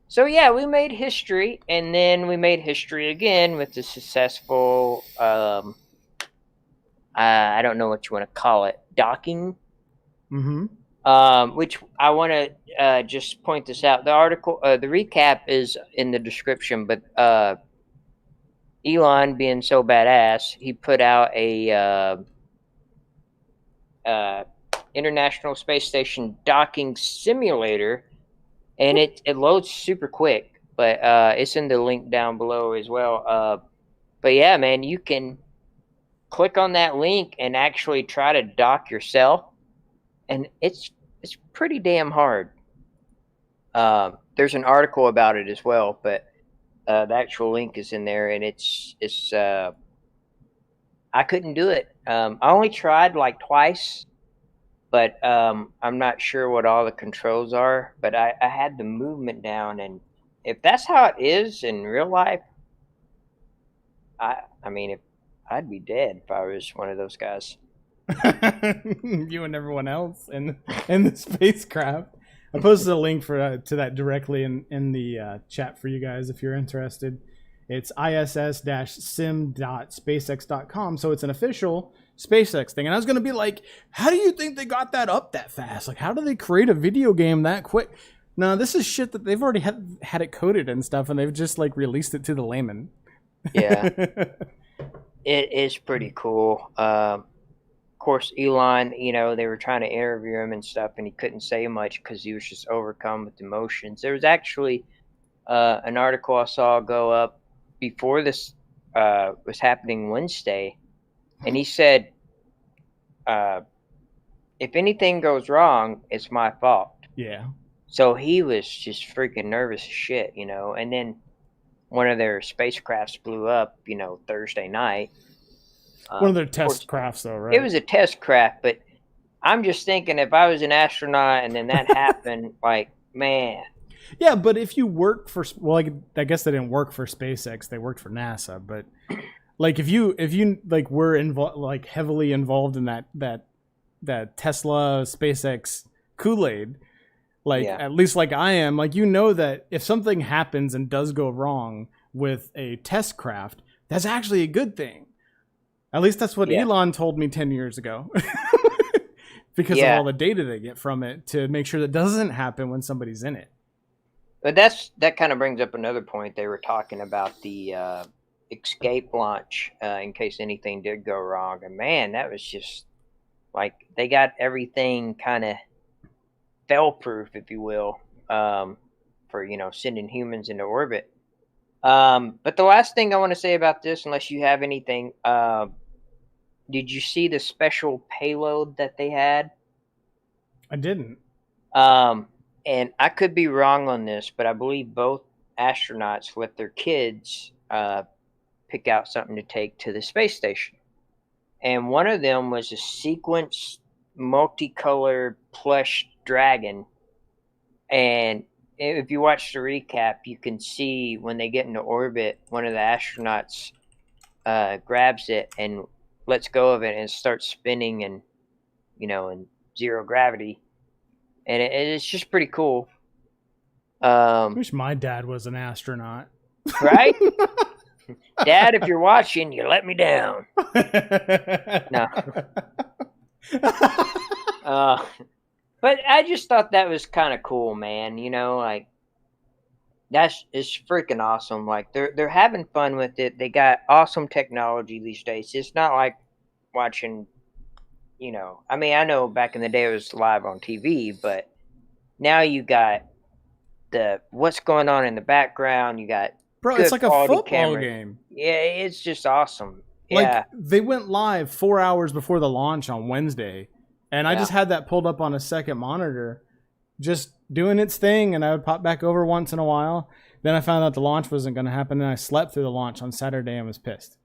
so yeah, we made history, and then we made history again with the successful I don't know what you want to call it, docking. Which I want to just point this out. The article, the recap is in the description, but Elon, being so badass, he put out a International Space Station docking simulator, and it loads super quick. But it's in the link down below as well. But yeah, man, you can click on that link and actually try to dock yourself, and it's pretty damn hard. There's an article about it as well, but the actual link is in there, and it's I couldn't do it. I only tried like twice, but I'm not sure what all the controls are. But I had the movement down, and if that's how it is in real life, I mean, if I'd be dead if I was one of those guys. You and everyone else in the spacecraft. I posted a link to that directly in the chat for you guys if you're interested. It's iss-sim.spacex.com, so it's an official SpaceX thing. And I was gonna be like, how do you think they got that up that fast? Like, how do they create a video game that quick? No, this is shit that they've already had it coded and stuff, and they've just like released it to the layman. Yeah, it is pretty cool. Of course, Elon, you know, they were trying to interview him and stuff, and he couldn't say much because he was just overcome with emotions. There was actually an article I saw go up before this was happening Wednesday, and he said, if anything goes wrong, it's my fault. Yeah. So he was just freaking nervous as shit, you know, and then one of their spacecrafts blew up, you know, Thursday night. One of their test crafts, though, right? It was a test craft, but I'm just thinking if I was an astronaut and then that happened, like, man. Yeah, but if you work for, well, I guess they didn't work for SpaceX; they worked for NASA. But like, if you like were involved, like heavily involved in that Tesla SpaceX Kool-Aid, like at least like I am, like you know that if something happens and does go wrong with a test craft, that's actually a good thing. At least that's what Elon told me 10 years ago. Because of all the data they get from it to make sure that doesn't happen when somebody's in it. But that kind of brings up another point. They were talking about the escape launch in case anything did go wrong. And man, that was just like they got everything kind of fail-proof, if you will, for, you know, sending humans into orbit. But the last thing I want to say about this, unless you have anything, did you see the special payload that they had? I didn't. And I could be wrong on this, but I believe both astronauts with their kids pick out something to take to the space station. And one of them was a sequenced, multicolored plush dragon. And if you watch the recap, you can see when they get into orbit, one of the astronauts grabs it and lets go of it and it starts spinning and, you know, in zero gravity. And it's just pretty cool. I wish my dad was an astronaut. Right? Dad, if you're watching, you let me down. No. But I just thought that was kind of cool, man. You know, like it's freaking awesome. Like they're having fun with it. They got awesome technology these days. It's not like watching, you know. I mean, I know back in the day it was live on TV, but now you got what's going on in the background. You got it's like a football game. Yeah, it's just awesome. Like yeah, they went live 4 hours before the launch on Wednesday. And I just had that pulled up on a second monitor, just doing its thing, and I would pop back over once in a while. Then I found out the launch wasn't going to happen, and I slept through the launch on Saturday and was pissed.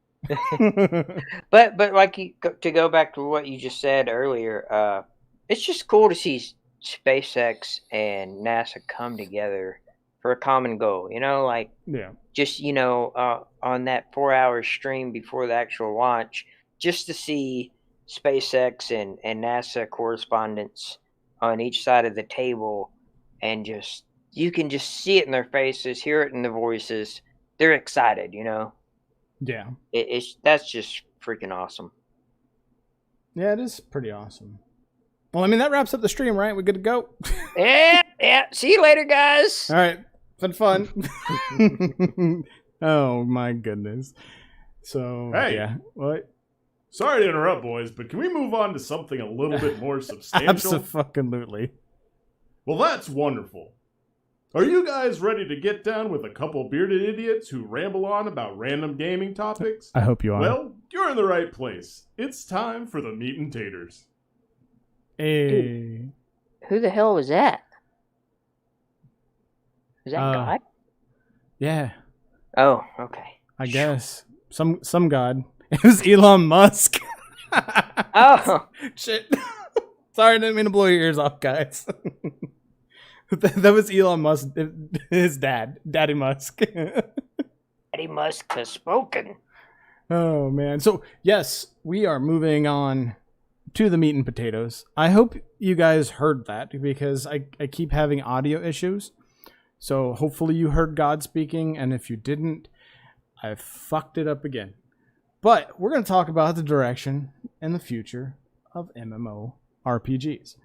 But like to go back to what you just said earlier, it's just cool to see SpaceX and NASA come together for a common goal. You know, like just you know on that 4 hour stream before the actual launch, just to see SpaceX and NASA correspondents on each side of the table, and just you can just see it in their faces, hear it in the voices. They're excited, you know. Yeah. That's just freaking awesome. Yeah, it is pretty awesome. Well, I mean, that wraps up the stream, right? We're good to go? Yeah. See you later, guys. All right. Been fun. Oh, my goodness. So, Hey. yeah. What? Sorry to interrupt, boys, but can we move on to something a little bit more substantial? Absolutely. Well, that's wonderful. Are you guys ready to get down with a couple bearded idiots who ramble on about random gaming topics? I hope you are. Well, you're in the right place. It's time for the meat and taters. Hey. Who the hell was that? Is that God? Yeah, Oh, okay. I guess. Some god. It was Elon Musk. Oh, Shit. Sorry, I didn't mean to blow your ears off, guys. That was Elon Musk, his dad, Daddy Musk. Daddy Musk has spoken. Oh, man. So, yes, we are moving on to the meat and potatoes. I hope you guys heard that because I keep having audio issues. So, hopefully you heard God speaking, and if you didn't, I fucked it up again. But we're going to talk about the direction and the future of MMORPGs.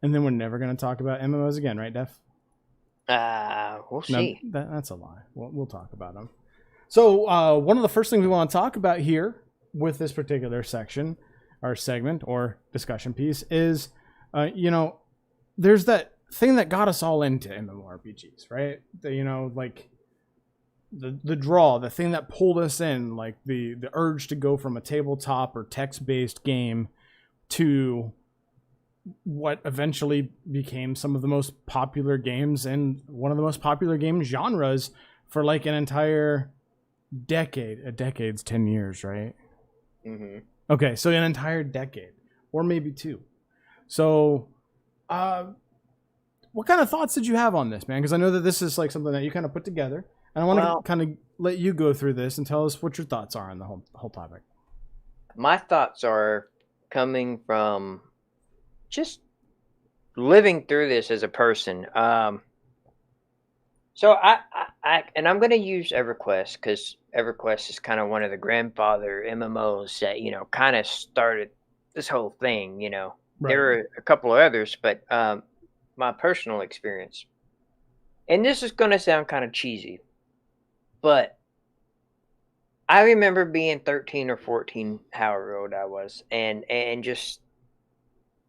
And then we're never going to talk about MMOs again, right, Def? We'll see. No, that's a lie. We'll talk about them. So one of the first things we want to talk about here with this particular section, or segment, or discussion piece is, there's that thing that got us all into MMORPGs, right? The draw, the thing that pulled us in, like the urge to go from a tabletop or text-based game to what eventually became some of the most popular games and one of the most popular game genres for like an entire decade. A decade's 10 years, right? Mm-hmm. Okay, so an entire decade, or maybe two. So, what kind of thoughts did you have on this, man? Because I know that this is like something that you kind of put together, and I want to kind of let you go through this and tell us what your thoughts are on the whole topic. My thoughts are coming from just living through this as a person. So I and I'm going to use EverQuest because EverQuest is kind of one of the grandfather MMOs that, kind of started this whole thing, Right. There were a couple of others, but my personal experience, and this is going to sound kind of cheesy, but I remember being 13 or 14, however old I was, and just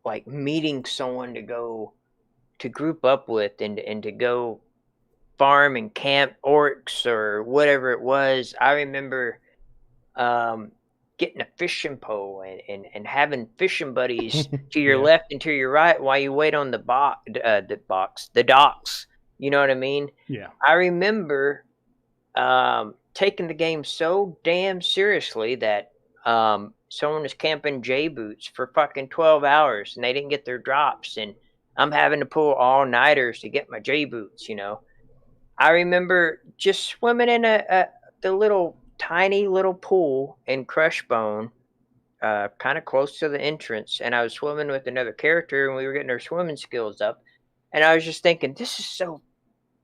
like meeting someone to group up with and to go farm and camp orcs or whatever it was. I remember getting a fishing pole and having fishing buddies to your Yeah. left and to your right while you wait on the docks. You know what I mean? Yeah. I remember taking the game so damn seriously that someone was camping J boots for fucking 12 hours and they didn't get their drops, and I'm having to pull all-nighters to get my J boots, I remember just swimming in the tiny little pool in Crushbone, kind of close to the entrance, and I was swimming with another character and we were getting our swimming skills up, and I was just thinking, this is so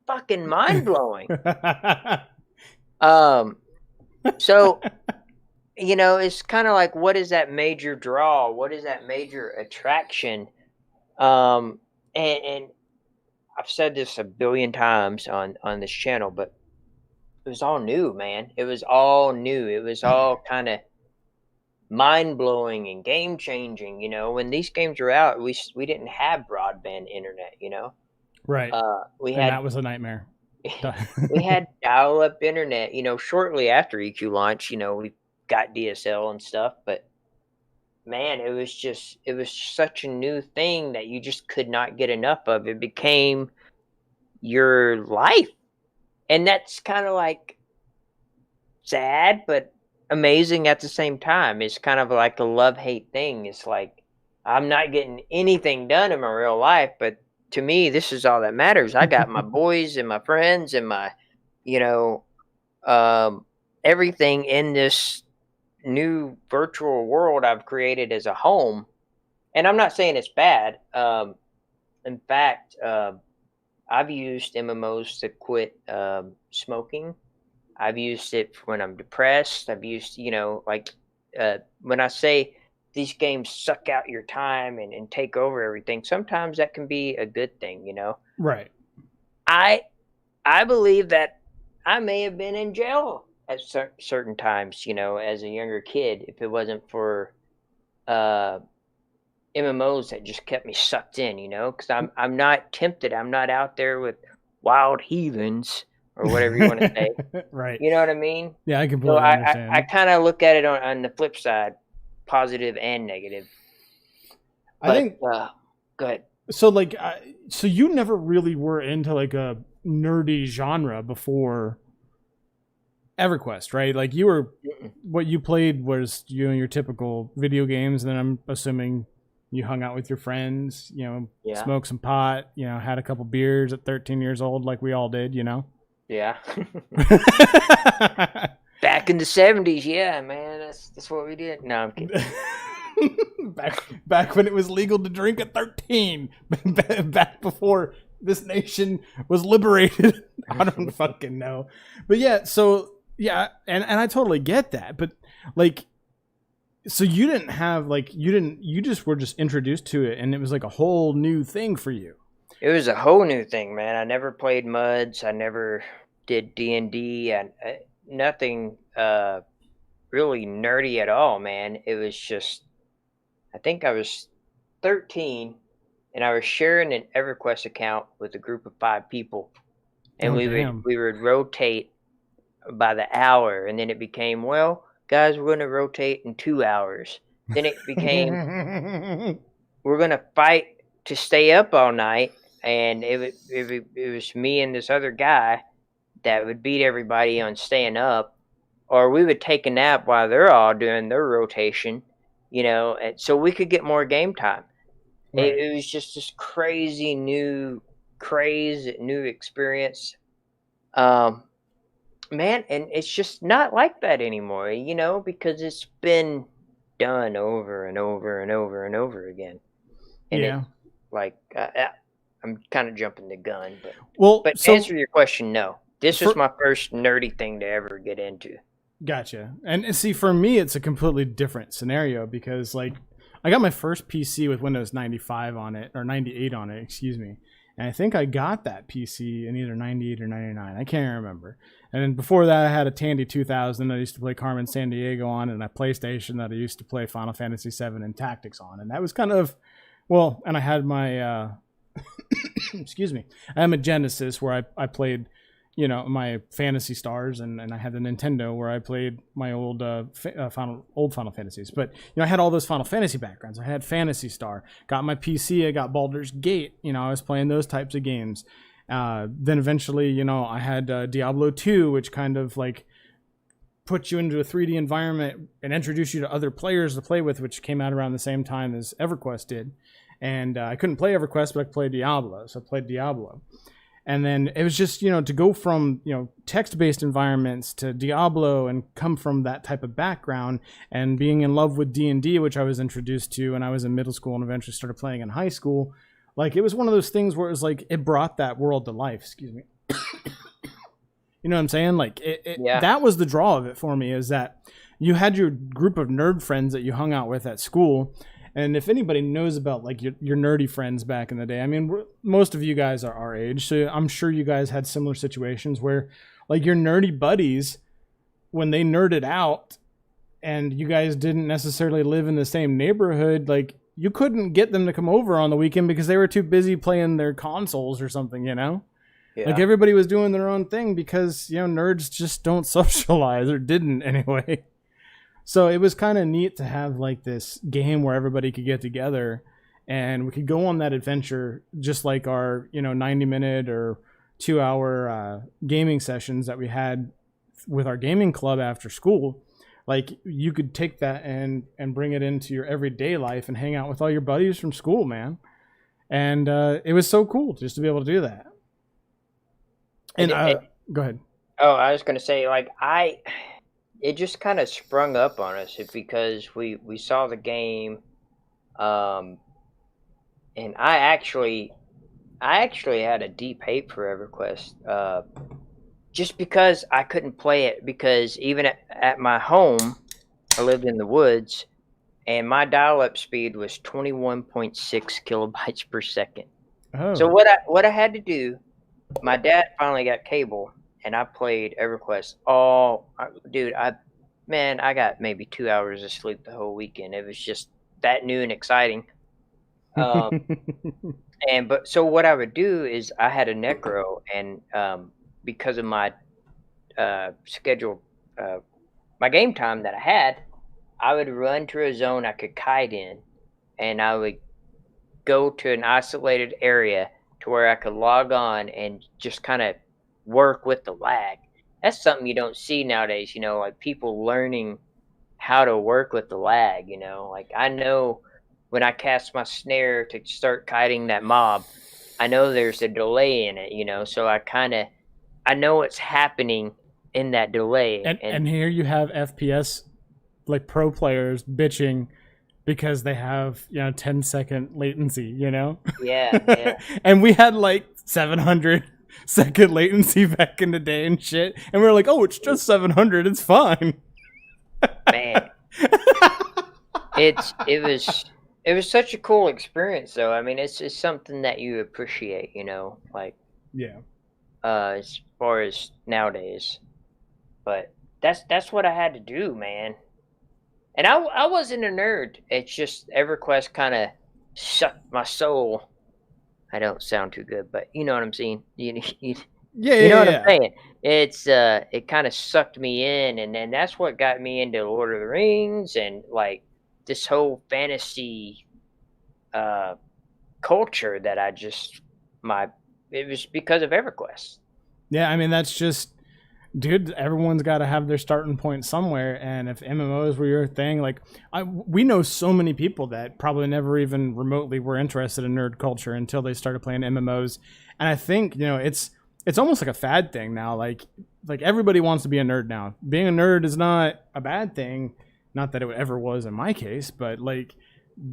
fucking mind-blowing. So it's kind of like, what is that major draw? What is that major attraction? And I've said this a billion times on this channel, but it was all new, man. It was all new. It was all kind of mind-blowing and game-changing. When these games were out, we didn't have broadband internet, Right. And that was a nightmare. we had dial-up internet, shortly after EQ launch. We got DSL and stuff, but man, it was such a new thing that you just could not get enough of. It became your life, and that's kind of like sad but amazing at the same time. It's kind of like a love-hate thing. It's like, I'm not getting anything done in my real life, but to me, this is all that matters. I got my boys and my friends and my, everything in this new virtual world I've created as a home, and I'm not saying it's bad. In fact, I've used MMOs to quit smoking. I've used it when I'm depressed. I've used, when I say these games suck out your time and take over everything, sometimes that can be a good thing, Right. I believe that I may have been in jail at certain times, as a younger kid, if it wasn't for MMOs that just kept me sucked in, because I'm not tempted. I'm not out there with wild heathens or whatever you want to say. Right. You know what I mean? Yeah, I completely understand. I kind of look at it on the flip side, positive and negative. I think. Go ahead. So so you never really were into like a nerdy genre before EverQuest, right? Like you were, what you played was your typical video games, and then I'm assuming you hung out with your friends, smoked some pot, had a couple beers at 13 years old, like we all did, Yeah. Back in the 70s, yeah, man, that's what we did. No, I'm kidding. back when it was legal to drink at 13, back before this nation was liberated. I don't fucking know, but yeah. So yeah, and I totally get that, but like, so you didn't have you just were just introduced to it, and it was like a whole new thing for you. It was a whole new thing, man. I never played MUDs. I never did D&D. Nothing really nerdy at all, man. It was just, I think I was 13, and I was sharing an EverQuest account with a group of 5 people, and we would rotate by the hour, and then it became, well, guys, we're going to rotate in 2 hours. Then it became, we're going to fight to stay up all night, and it was me and this other guy that would beat everybody on staying up, or we would take a nap while they're all doing their rotation, and so we could get more game time. Right. It was just this crazy new experience. Man, and it's just not like that anymore, because it's been done over and over and over and over again. And yeah. I'm kind of jumping the gun, but so, to answer your question, no. This was my first nerdy thing to ever get into. Gotcha. And see, for me, it's a completely different scenario because, like, I got my first PC with Windows 95 on it, or 98 on it, excuse me. And I think I got that PC in either 98 or 99. I can't remember. And then before that, I had a Tandy 2000 that I used to play Carmen Sandiego on, and a PlayStation that I used to play Final Fantasy 7 and Tactics on. And that was kind of, well, and I had my, excuse me, I had my Genesis where I played, my Fantasy Stars, and I had the Nintendo where I played my old Final Fantasies. But I had all those Final Fantasy backgrounds. I had Phantasy Star. Got my PC. I got Baldur's Gate. I was playing those types of games. Then eventually, I had Diablo 2, which kind of like put you into a 3D environment and introduced you to other players to play with, which came out around the same time as EverQuest did. And I couldn't play EverQuest, but I could play Diablo, so I played Diablo. And then it was just, to go from, text-based environments to Diablo and come from that type of background and being in love with D&D, which I was introduced to when I was in middle school and eventually started playing in high school. Like, it was one of those things where it was like, it brought that world to life. Excuse me. You know what I'm saying? Like, yeah. That was the draw of it for me, is that you had your group of nerd friends that you hung out with at school. And if anybody knows about like your nerdy friends back in the day, I mean, most of you guys are our age, so I'm sure you guys had similar situations where like your nerdy buddies, when they nerded out and you guys didn't necessarily live in the same neighborhood, like you couldn't get them to come over on the weekend because they were too busy playing their consoles or something, Yeah. Like everybody was doing their own thing because, nerds just don't socialize, or didn't anyway. So it was kind of neat to have like this game where everybody could get together and we could go on that adventure, just like our, 90-minute or 2-hour gaming sessions that we had with our gaming club after school. Like you could take that and bring it into your everyday life and hang out with all your buddies from school, man. And it was so cool just to be able to do that. And go ahead. Oh, I was going to say, like, it just kind of sprung up on us because we saw the game, and I actually had a deep hate for EverQuest, just because I couldn't play it, because even at my home, I lived in the woods, and my dial-up speed was 21.6 kilobytes per second. Oh. So what I had to do, my dad finally got cable, and I played EverQuest I got maybe 2 hours of sleep the whole weekend. It was just that new and exciting. So what I would do is I had a necro, and because of my schedule, my game time that I had, I would run to a zone I could kite in, and I would go to an isolated area to where I could log on and just kind of work with the lag. That's something you don't see nowadays, like people learning how to work with the lag, like I know when I cast my snare to start kiting that mob, I know there's a delay in it, so I know what's happening in that delay. And here you have FPS, like pro players bitching because they have 10-second latency, Yeah. And we had like 700-second latency back in the day and shit, and we were like, oh, it's just 700, it's fine. Man, it was such a cool experience, though. I mean, it's something that you appreciate, like as far as nowadays. But that's what I had to do, man. And I wasn't a nerd. It's just EverQuest kind of sucked my soul. I don't sound too good, but you know what I'm saying. You know what I'm saying. It's it kind of sucked me in, and then that's what got me into Lord of the Rings and like this whole fantasy culture that it was because of EverQuest. Yeah, I mean that's just. Dude, everyone's got to have their starting point somewhere, and if MMOs were your thing, like we know so many people that probably never even remotely were interested in nerd culture until they started playing MMOs, and I think it's almost like a fad thing now. Like everybody wants to be a nerd now. Being a nerd is not a bad thing, not that it ever was in my case, but like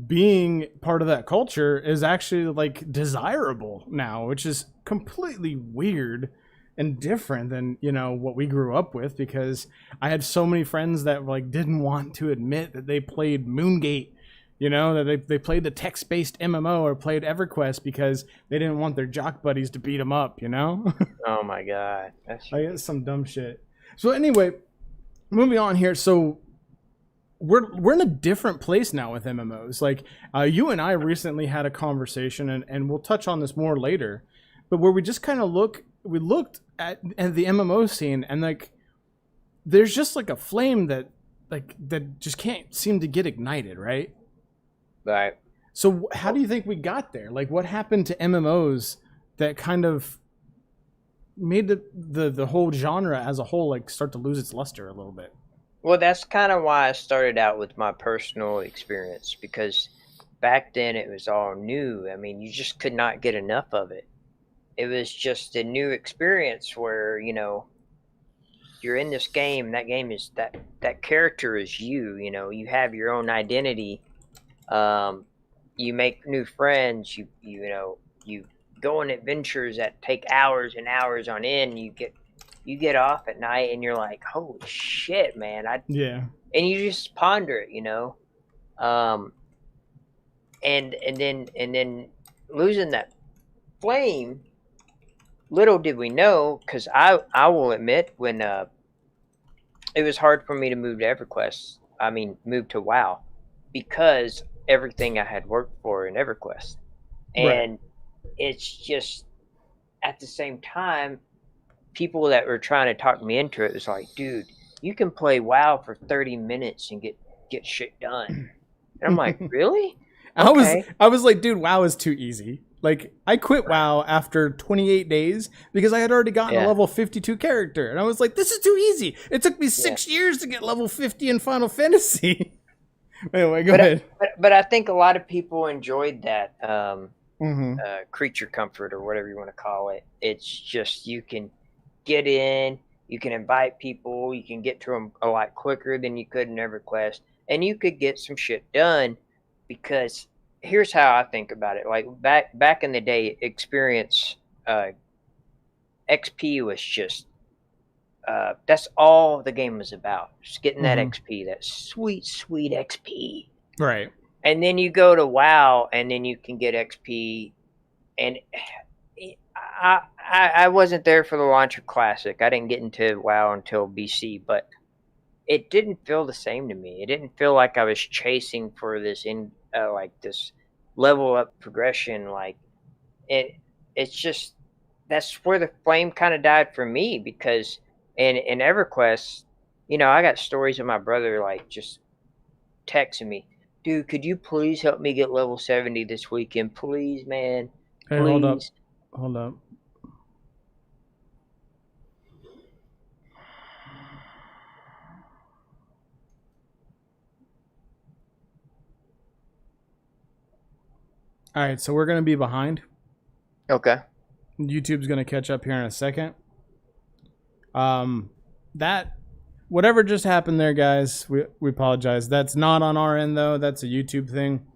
being part of that culture is actually like desirable now, which is completely weird and different than what we grew up with, because I had so many friends that like didn't want to admit that they played Moongate, that they played the text-based MMO or played EverQuest because they didn't want their jock buddies to beat them up. Oh my god, that's some dumb shit. So anyway, moving on here. So we're in a different place now with MMOs. Like you and I recently had a conversation, and we'll touch on this more later, but where we just kind of looked at the MMO scene, and like there's just like a flame that just can't seem to get ignited, right? Right. So how do you think we got there? Like what happened to MMOs that kind of made the whole genre as a whole like start to lose its luster a little bit? Well, that's kind of why I started out with my personal experience, because back then it was all new. I mean, you just could not get enough of it. It was just a new experience where, you're in this game. That game is that character is you, you have your own identity. You make new friends. You go on adventures that take hours and hours on end. You get off at night and you're like, holy shit, man. And you just ponder it, and then losing that flame. Little did we know, because I will admit, when it was hard for me to move to EverQuest. I mean, move to WoW, because everything I had worked for in EverQuest, and it's just at the same time, people that were trying to talk me into it was like, dude, you can play WoW for 30 minutes and get shit done, and I'm like, really? Okay. I was like, dude, WoW is too easy. Like, I quit WoW after 28 days because I had already gotten a level 52 character. And I was like, this is too easy. It took me 6 years to get level 50 in Final Fantasy. Anyway, go ahead. But I think a lot of people enjoyed that creature comfort, or whatever you want to call it. It's just, you can get in, You can invite people. You can get to them a lot quicker than you could in EverQuest, and you could get some shit done. Because here's how I think about it: like back in the day, experience XP was just that's all the game was about. Just getting that XP, that sweet XP. Right. And then you go to WoW, and then you can get XP. And I wasn't there for the launch of Classic. I didn't get into WoW until BC, but it didn't feel the same to me. It didn't feel like I was chasing for this like this level up progression. Like it's just that's where the flame kind of died for me, because in EverQuest, you know, I got stories of my brother like just texting me, dude, could you please help me get level 70 this weekend, please, man. Hey, please. Hold up. All right, so we're gonna be behind. Okay. YouTube's gonna catch up here in a second. That whatever just happened there, guys, we apologize. That's not on our end though. That's a YouTube thing.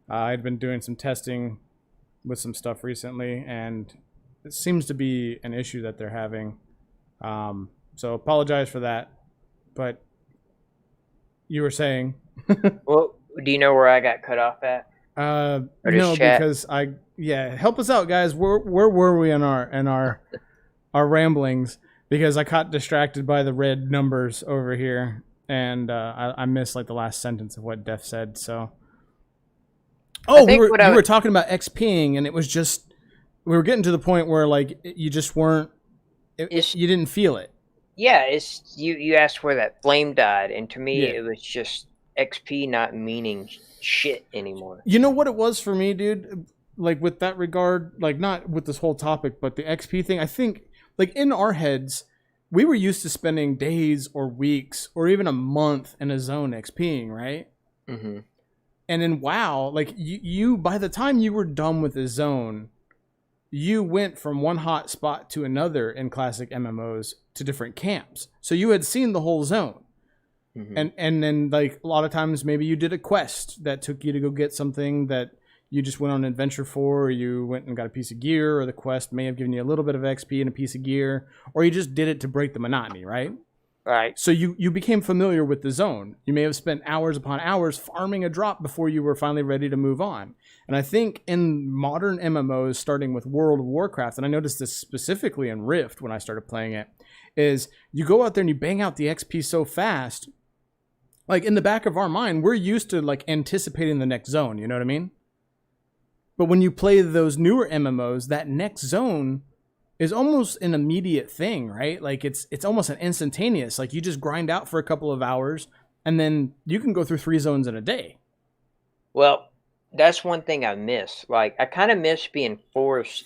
I'd been doing some testing with some stuff recently, and it seems to be an issue that they're having. So apologize for that. But you were saying? Well, do you know where I got cut off at? No, chat? because help us out, guys. Where were we in our ramblings? Because I got distracted by the red numbers over here, and I missed like the last sentence of what Def said. So, you were talking about XPing, and it was just we were getting to the point where like you just weren't, you didn't feel it. Yeah, it's you asked where that flame died, and to me it was just XP not meaning shit anymore. You know what it was for me, dude? Like with that regard, like not with this whole topic, but the XP thing, I think like in our heads, we were used to spending days or weeks or even a month in a zone XPing, right? Mm-hmm. And in WoW, like you by the time you were done with the zone, you went from one hot spot to another in classic MMOs to different camps. So you had seen the whole zone. Mm-hmm. And then like a lot of times maybe you did a quest that took you to go get something that you just went on an adventure for, or you went and got a piece of gear, or the quest may have given you a little bit of XP and a piece of gear, or you just did it to break the monotony, right? Right. So you became familiar with the zone. You may have spent hours upon hours farming a drop before you were finally ready to move on. And I think in modern MMOs, starting with World of Warcraft, and I noticed this specifically in Rift when I started playing it, is you go out there and you bang out the XP so fast, like in the back of our mind, we're used to like anticipating the next zone, you know what I mean? But when you play those newer MMOs, that next zone is almost an immediate thing, right? Like it's almost an instantaneous. Like you just grind out for a couple of hours, and then you can go through 3 zones in a day. Well, that's one thing I miss. Like I kind of miss being forced,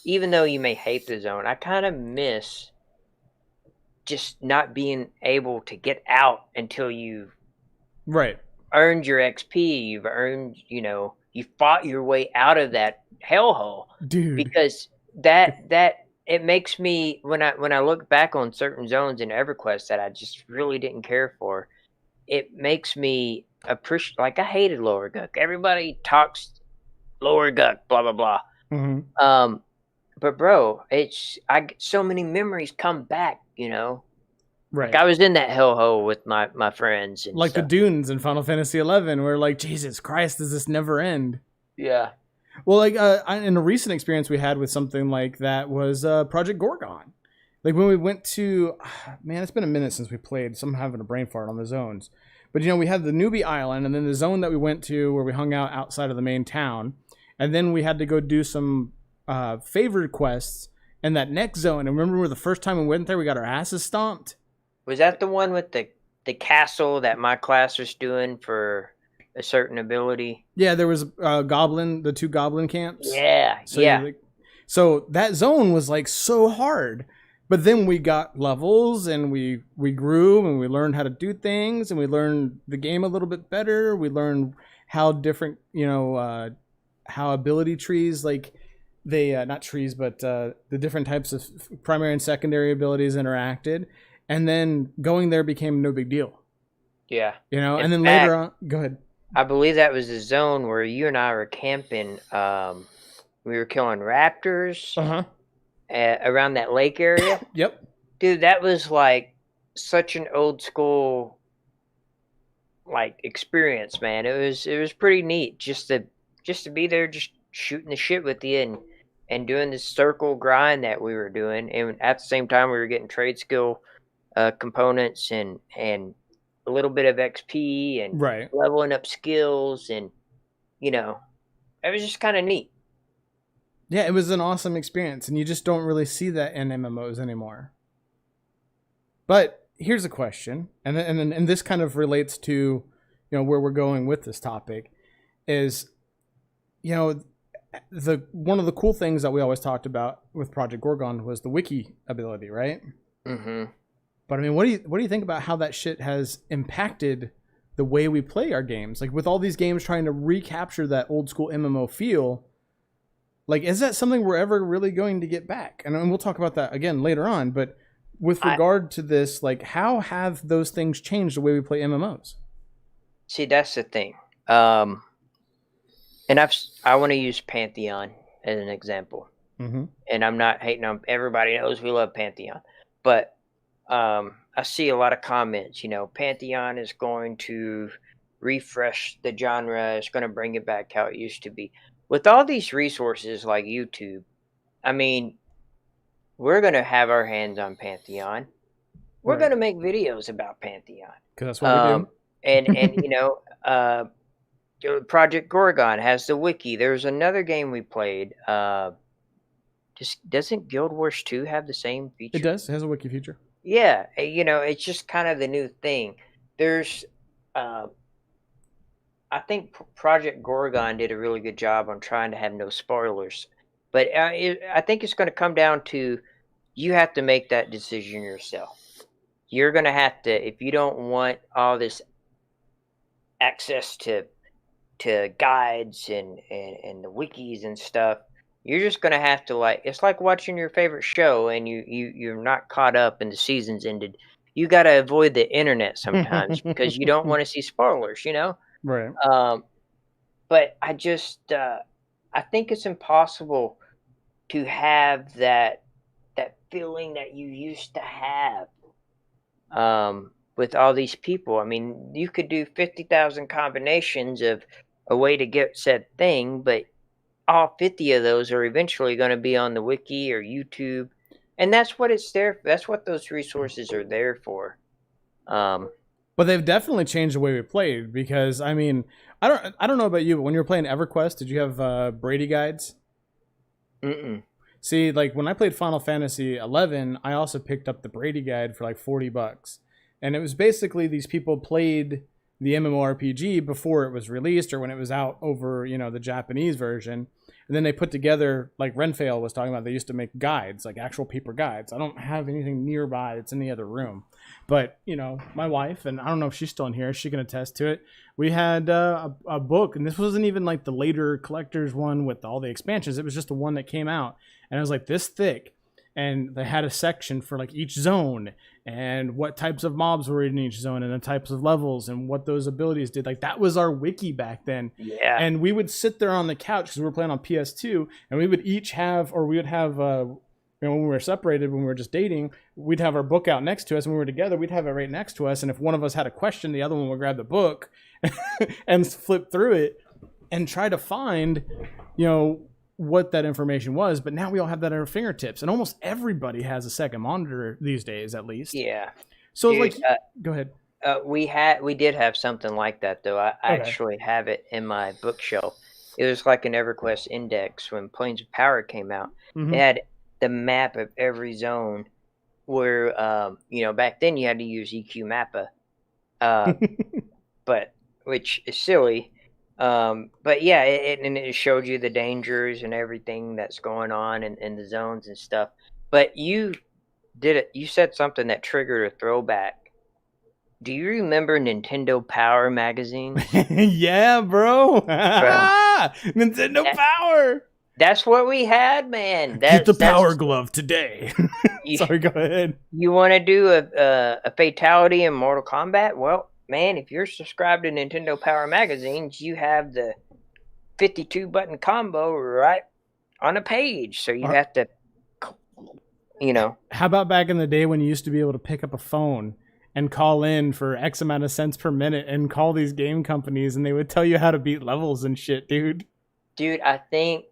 even though you may hate the zone. I kind of miss just not being able to get out until you've earned your XP. You've earned, you fought your way out of that hellhole, dude. Because that it makes me when I look back on certain zones in EverQuest that I just really didn't care for, it makes me appreciate. Like I hated Lower Guck. Everybody talks Lower Guck, blah blah blah. Mm-hmm. But bro, so many memories come back, Right. Like I was in that hellhole with my friends. And like stuff. the dunes in Final Fantasy 11, where like, Jesus Christ, does this never end? Yeah. Well, like in a recent experience we had with something like that was Project Gorgon. Like when we went to, man, it's been a minute since we played. So I'm having a brain fart on the zones. But we had the newbie island, and then the zone that we went to where we hung out outside of the main town. And then we had to go do some favored quests in that next zone. And remember the first time we went there, we got our asses stomped? Was that the one with the castle that my class was doing for a certain ability? Yeah, there was the 2 goblin camps. Yeah, so so that zone was like so hard. But then we got levels, and we grew, and we learned how to do things, and we learned the game a little bit better. We learned how different, how ability trees, like, they not trees, but the different types of primary and secondary abilities interacted, and then going there became no big deal. Yeah. You know, In and then fact, later on, go ahead. I believe that was the zone where you and I were camping. We were killing raptors around that lake area. Yep. Dude, that was like such an old school like experience, man. It was pretty neat just to be there, just shooting the shit with you and doing this circle grind that we were doing, and at the same time we were getting trade skill components and a little bit of XP and Right. leveling up skills, and you know, it was just kind of neat. Yeah, it was an awesome experience, and you just don't really see that in MMOs anymore. But here's a question, and this kind of relates to, you know, where we're going with this topic, is, you know, one of the cool things that we always talked about with Project Gorgon was the wiki ability, right? Mm-hmm. But I mean, what do you think about how that shit has impacted the way we play our games? Like with all these games trying to recapture that old school MMO feel, like is that something we're ever really going to get back? And we'll talk about that again later on, but with regard to this, like how have those things changed the way we play MMOs? See, that's the thing. And I want to use Pantheon as an example. Mm-hmm. And I'm not hating on, everybody knows we love Pantheon, but I see a lot of comments, you know, Pantheon is going to refresh the genre, it's going to bring it back how it used to be. With all these resources like YouTube, I mean, we're going to have our hands on Pantheon. We're going to make videos about Pantheon. Because that's what we do. And you know, Project Gorgon has the wiki. There's another game we played. Just doesn't Guild Wars 2 have the same feature? It does. It has a wiki feature. Yeah, you know, it's just kind of the new thing. There's, I think Project Gorgon did a really good job on trying to have no spoilers. But I think it's going to come down to you have to make that decision yourself. You're going to have to, if you don't want all this access to guides and the wikis and stuff, you're just going to have to, like, it's like watching your favorite show and you're not caught up and the season's ended. You got to avoid the internet sometimes because you don't want to see spoilers, you know? Right. But I just, I think it's impossible to have that feeling that you used to have with all these people. I mean, you could do 50,000 combinations of a way to get said thing, but all 50 of those are eventually going to be on the wiki or YouTube, and that's what it's there for. That's what those resources are there for. But they've definitely changed the way we played, because I mean, I don't know about you, but when you were playing EverQuest, did you have Brady guides? Mm-mm. See, like when I played Final Fantasy 11, I also picked up the Brady guide for like $40, and it was basically these people played the MMORPG before it was released or when it was out over, you know, the Japanese version. And then they put together, like Renfail was talking about, they used to make guides, like actual paper guides. I don't have anything nearby. It's in the other room. But, you know, my wife, and I don't know if she's still in here, she can attest to it. We had a book, and this wasn't even like the later collector's one with all the expansions. It was just the one that came out. And it was like this thick. And they had a section for like each zone and what types of mobs were in each zone and the types of levels and what those abilities did. Like that was our wiki back then. Yeah. And we would sit there on the couch because we were playing on PS2, and we would each have, or we would have, you know, when we were separated, when we were just dating, we'd have our book out next to us. When we were together, we'd have it right next to us. And if one of us had a question, the other one would grab the book and flip through it and try to find, you know, what that information was. But now we all have that at our fingertips, and almost everybody has a second monitor these days, at least. Yeah. So Dude, like, go ahead. We did have something like that though. I actually have it in my bookshelf. It was like an EverQuest index when Planes of Power came out. Mm-hmm. It had the map of every zone where, you know, back then you had to use EQ Mappa, but which is silly. But yeah, it showed you the dangers and everything that's going on in the zones and stuff. But you said something that triggered a throwback. Do you remember Nintendo Power magazine? Yeah, bro. Nintendo Power. That's what we had, man. Get the power That's, glove today. you, Sorry, go ahead. you want to do a fatality in Mortal Kombat? Well, man, if you're subscribed to Nintendo Power magazines, you have the 52 button combo right on a page. So you have to, How about back in the day when you used to be able to pick up a phone and call in for X amount of cents per minute and call these game companies and they would tell you how to beat levels and shit, dude? Dude, I think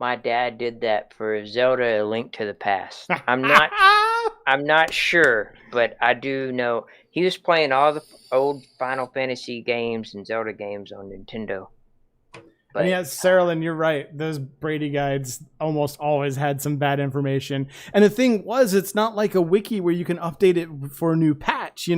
my dad did that for Zelda: A Link to the Past. I'm not sure, but I do know he was playing all the old Final Fantasy games and Zelda games on Nintendo. But, and yes, Sarah, you're right. Those Brady guides almost always had some bad information. And the thing was, it's not like a wiki where you can update it for a new patch,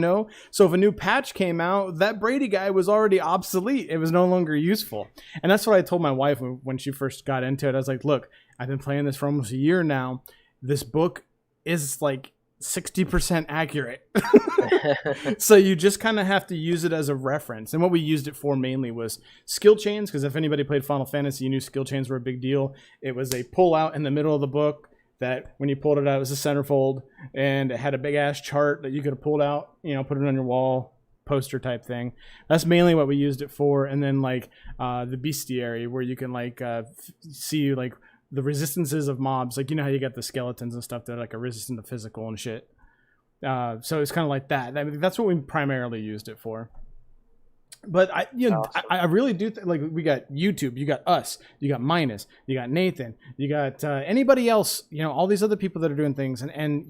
So if a new patch came out, that Brady guide was already obsolete. It was no longer useful. And that's what I told my wife when she first got into it. I was like, look, I've been playing this for almost a year now. This book is like 60% accurate. So you just kind of have to use it as a reference. And what we used it for mainly was skill chains, because if anybody played Final Fantasy, you knew skill chains were a big deal. It was a pull out in the middle of the book that when you pulled it out, it was a centerfold, and it had a big ass chart that you could have pulled out, put it on your wall, poster type thing. That's mainly what we used it for. And then like the bestiary, where you can like see like the resistances of mobs, like how you get the skeletons and stuff that are like a resistant to physical and shit. So it's kind of like that. I mean, that's what we primarily used it for. But I really do like we got YouTube, you got us, you got Minus, you got Nathan, you got anybody else, all these other people that are doing things, and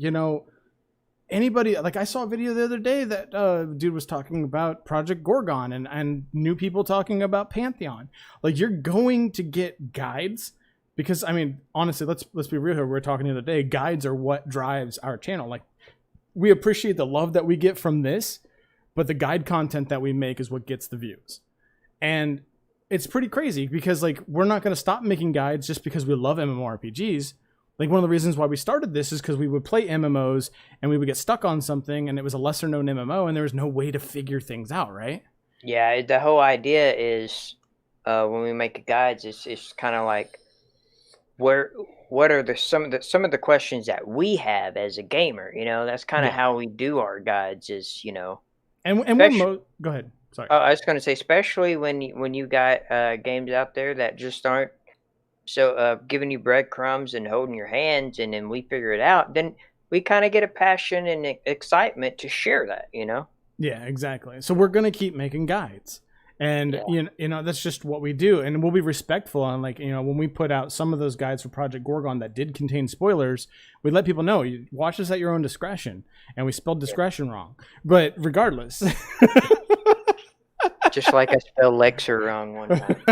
anybody, like I saw a video the other day that dude was talking about Project Gorgon and new people talking about Pantheon. Like you're going to get guides. Because, I mean, honestly, let's be real here. We were talking the other day. Guides are what drives our channel. Like, we appreciate the love that we get from this, but the guide content that we make is what gets the views. And it's pretty crazy because, like, we're not going to stop making guides just because we love MMORPGs. Like, one of the reasons why we started this is because we would play MMOs and we would get stuck on something and it was a lesser-known MMO and there was no way to figure things out, right? Yeah, the whole idea is when we make guides, it's kind of like, what are some of the questions that we have as a gamer? That's kind of how we do our guides. Is and go ahead. Sorry. I was going to say, especially when you got games out there that just aren't so giving you breadcrumbs and holding your hands, and then we figure it out. Then we kind of get a passion and excitement to share that. Yeah, exactly. So we're gonna keep making guides. And that's just what we do, and we'll be respectful on like when we put out some of those guides for Project Gorgon that did contain spoilers, we let people know you watch this at your own discretion, and we spelled discretion wrong, but regardless. Just like I spelled Lexer wrong one time.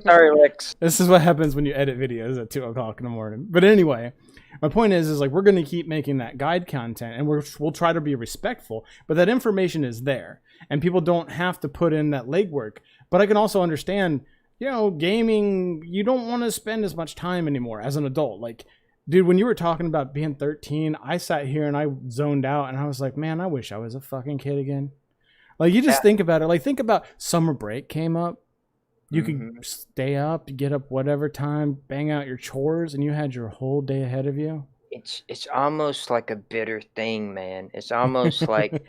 Sorry, Lex. This is what happens when you edit videos at 2:00 in the morning. But anyway, my point is like we're going to keep making that guide content, and we'll try to be respectful. But that information is there, and people don't have to put in that legwork. But I can also understand, gaming. You don't want to spend as much time anymore as an adult. Like, dude, when you were talking about being 13, I sat here and I zoned out, and I was like, man, I wish I was a fucking kid again. Like, you just think about it. Like, think about summer break came up. You could stay up, get up whatever time, bang out your chores, and you had your whole day ahead of you. It's almost like a bitter thing, man. It's almost like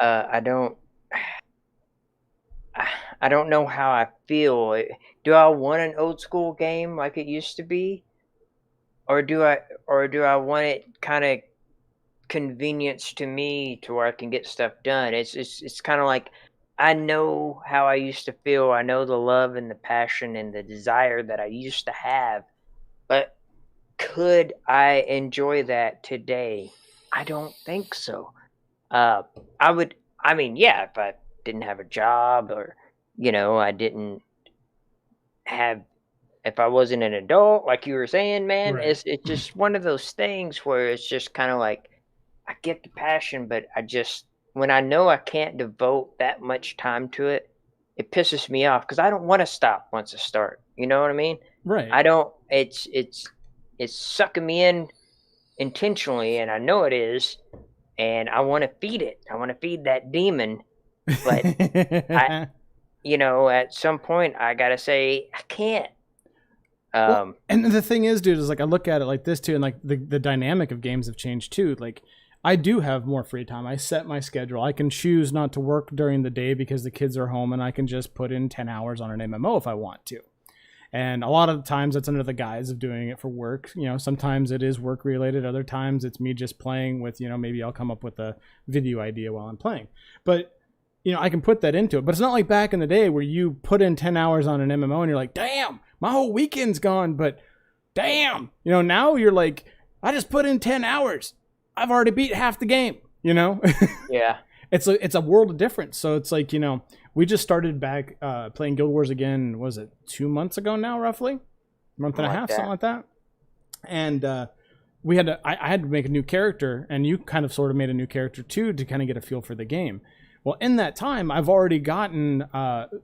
I don't know how I feel. Do I want an old school game like it used to be, or do I want it kind of convenience to me to where I can get stuff done? It's kind of like, I know how I used to feel. I know the love and the passion and the desire that I used to have, but could I enjoy that today? I don't think so. If I didn't have a job, or if I wasn't an adult, like you were saying, man, right. It's just one of those things where it's just kind of like, I get the passion, but when I know I can't devote that much time to it, it pisses me off because I don't want to stop once I start. You know what I mean? Right. I don't. It's sucking me in intentionally, and I know it is, and I want to feed it. I want to feed that demon, but at some point I gotta say I can't. And the thing is, dude, is like I look at it like this too, and like the dynamic of games have changed too. Like I do have more free time. I set my schedule. I can choose not to work during the day because the kids are home, and I can just put in 10 hours on an MMO if I want to. And a lot of the times it's under the guise of doing it for work. You know, sometimes it is work related. Other times it's me just playing with, you know, maybe I'll come up with a video idea while I'm playing. But, you know, I can put that into it. But it's not like back in the day where you put in 10 hours on an MMO and you're like, damn, my whole weekend's gone. But damn, you know, now you're like, I just put in 10 hours. I've already beat half the game, you know? Yeah. It's a world of difference. So it's like, you know, we just started back playing Guild Wars again, was it 2 months ago now, roughly? Month and a half, something like that. And I had to make a new character, and you kind of sort of made a new character too to kind of get a feel for the game. Well, in that time, I've already gotten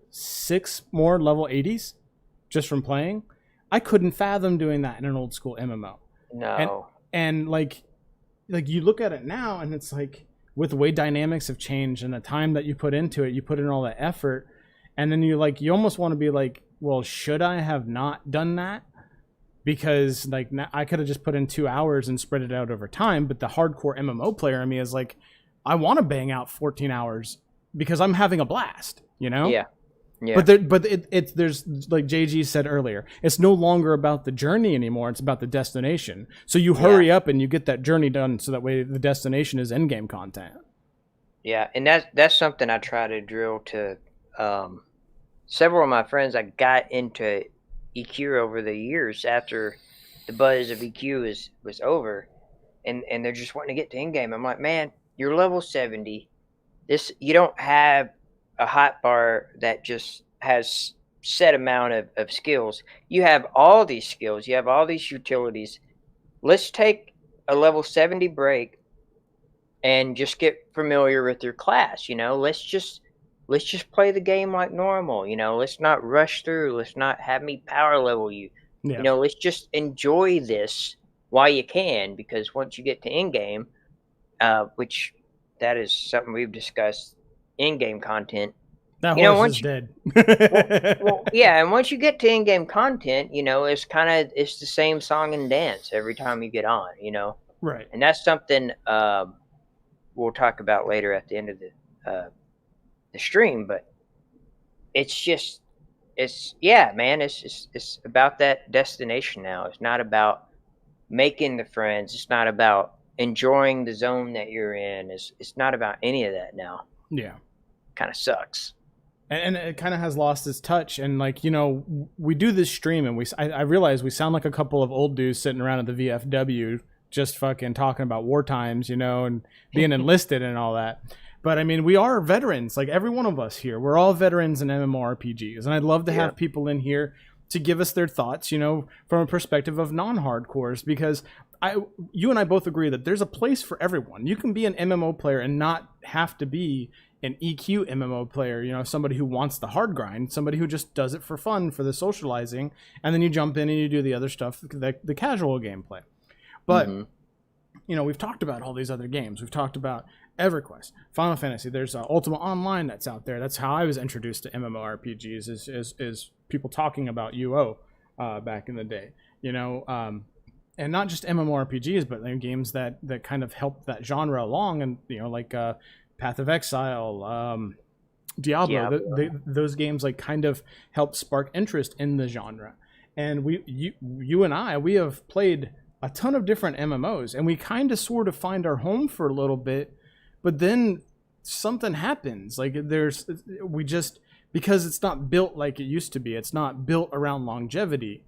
6 more level 80s just from playing. I couldn't fathom doing that in an old school MMO. No. And like you look at it now, and it's like, with the way dynamics have changed and the time that you put into it, you put in all that effort, and then you almost want to be like, well, should I have not done that? Because like I could have just put in 2 hours and spread it out over time. But the hardcore MMO player in me is like, I want to bang out 14 hours because I'm having a blast, you know? Yeah. Yeah. But there's like JG said earlier, it's no longer about the journey anymore. It's about the destination. So you hurry up and you get that journey done, so that way the destination is end-game content. Yeah, and that's something I try to drill to several of my friends. I got into EQ over the years after the buzz of EQ was over, and they're just wanting to get to end-game. I'm like, man, you're level 70. You don't have a hotbar that just has set amount of skills. You have all these skills. You have all these utilities. Let's take a level 70 break and just get familiar with your class. You know, let's just play the game like normal. You know, let's not rush through. Let's not have me power level you. Yeah. You know, let's just enjoy this while you can, because once you get to end game, which that is something we've discussed, in-game content. That horse is dead. well, yeah, and once you get to in-game content, you know, it's the same song and dance every time you get on, you know. Right. And that's something we'll talk about later at the end of the stream. But it's about that destination now. It's not about making the friends. It's not about enjoying the zone that you're in. It's not about any of that now. Yeah. Kind of sucks. And it kind of has lost its touch. And like, you know, we do this stream, and I realize we sound like a couple of old dudes sitting around at the VFW just fucking talking about war times, you know, and being enlisted and all that. But I mean, we are veterans, like every one of us here. We're all veterans in MMORPGs, and I'd love to have people in here to give us their thoughts, you know, from a perspective of non-hardcores, because you and I both agree that there's a place for everyone. You can be an MMO player and not have to be an EQ MMO player, you know, somebody who wants the hard grind, somebody who just does it for fun, for the socializing, and then you jump in and you do the other stuff, the casual gameplay. But, you know, we've talked about all these other games. We've talked about EverQuest, Final Fantasy. There's Ultima Online that's out there. That's how I was introduced to MMORPGs, is people talking about UO back in the day, you know, and not just MMORPGs, but games that kind of helped that genre along, and, you know, like Path of Exile, Diablo. Those games like kind of helped spark interest in the genre. And you and I, we have played a ton of different MMOs, and we kind of sort of find our home for a little bit, but then something happens. Like because it's not built like it used to be, it's not built around longevity,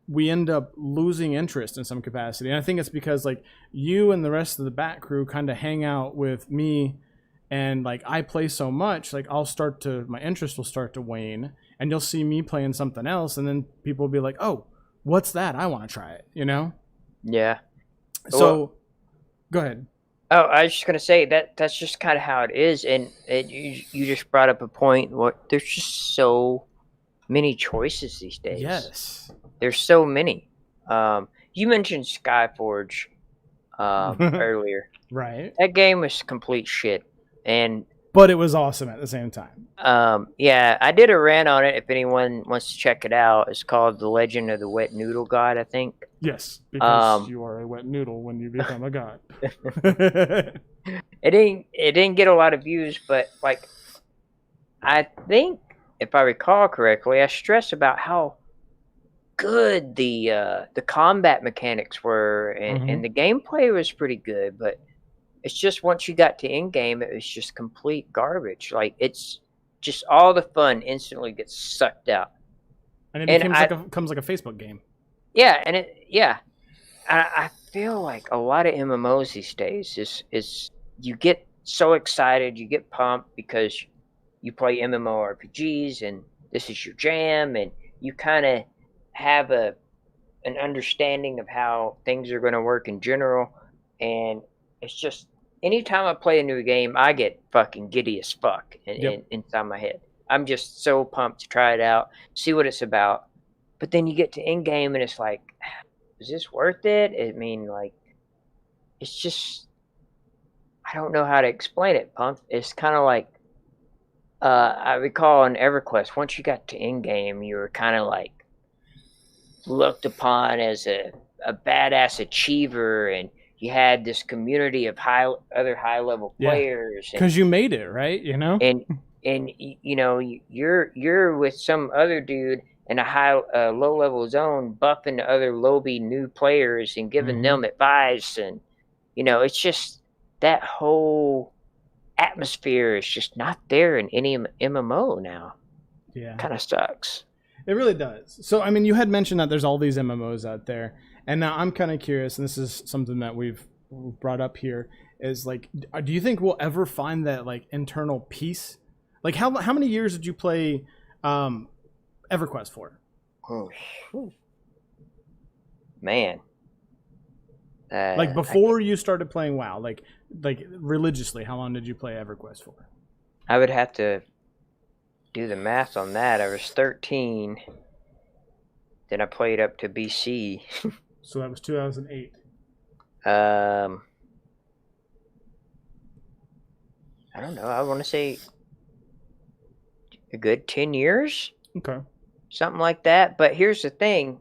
we end up losing interest in some capacity. And I think it's because like you and the rest of the Bat crew kind of hang out with me, and like I play so much, like my interest will start to wane, and you'll see me playing something else, and then people will be like, oh, what's that? I want to try it, you know? Yeah. So go ahead. Oh, I was just going to say that's just kind of how it is. And you just brought up a point. There's just so many choices these days. Yes. There's so many. You mentioned Skyforge earlier. Right. That game was complete shit. And but it was awesome at the same time. Yeah, I did a rant on it. If anyone wants to check it out, it's called The Legend of the Wet Noodle God, I think. Yes, because you are a wet noodle when you become a god. It didn't get a lot of views, but like, I think if I recall correctly, I stressed about how good the combat mechanics were, and the gameplay was pretty good, but it's just once you got to end game, it was just complete garbage. Like, it's just all the fun instantly gets sucked out. And it becomes like a Facebook game. Yeah, and I feel like a lot of MMOs these days is you get so excited, you get pumped because you play MMORPGs and this is your jam, and you kind of have an understanding of how things are going to work in general, and it's just anytime I play a new game, I get fucking giddy as fuck inside my head. I'm just so pumped to try it out, see what it's about. But then you get to end game and it's like, is this worth it? I mean, like, it's just, I don't know how to explain it, Pump. It's kind of like, I recall on EverQuest, once you got to end game, you were kind of like looked upon as a badass achiever, and you had this community of other high level players. Because you made it, right? You know? And you know, you're with some other dude in a low level zone, buffing the other lowbie new players and giving them advice, and you know, it's just that whole atmosphere is just not there in any MMO now. Yeah, kind of sucks. It really does. So, I mean, you had mentioned that there's all these MMOs out there, and now I'm kind of curious, and this is something that we've brought up here, is like, do you think we'll ever find that like internal peace? Like, how many years did you play EverQuest for? Oh, man. Like before you started playing WoW, like religiously, how long did you play EverQuest for? I would have to do the math on that. I was 13. Then I played up to BC. So that was 2008. I don't know. I want to say a good 10 years. Okay. Something like that. But here's the thing.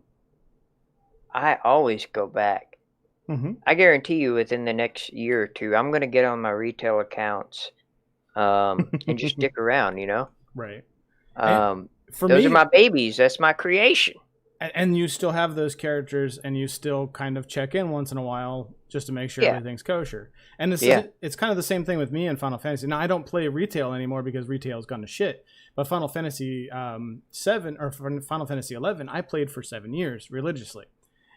I always go back. I guarantee you within the next year or two, I'm going to get on my retail accounts and just stick around, you know? Right. Those are my babies. That's my creation. And you still have those characters, and you still kind of check in once in a while just to make sure everything's kosher. And it's kind of the same thing with me in Final Fantasy. Now, I don't play retail anymore because retail's gone to shit. But Final Fantasy 7 or Final Fantasy 11, I played for 7 years religiously.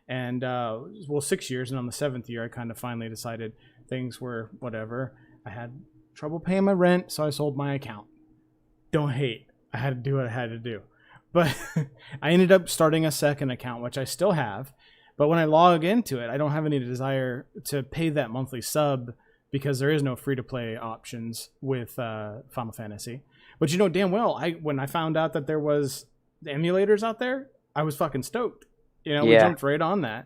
And, 6 years. And on the 7th year, I kind of finally decided things were whatever. I had trouble paying my rent, so I sold my account. Don't hate. I had to do what I had to do. But I ended up starting a second account, which I still have. But when I log into it, I don't have any desire to pay that monthly sub because there is no free-to-play options with Final Fantasy. But you know damn well, when I found out that there was emulators out there, I was fucking stoked. You know, we jumped right on that.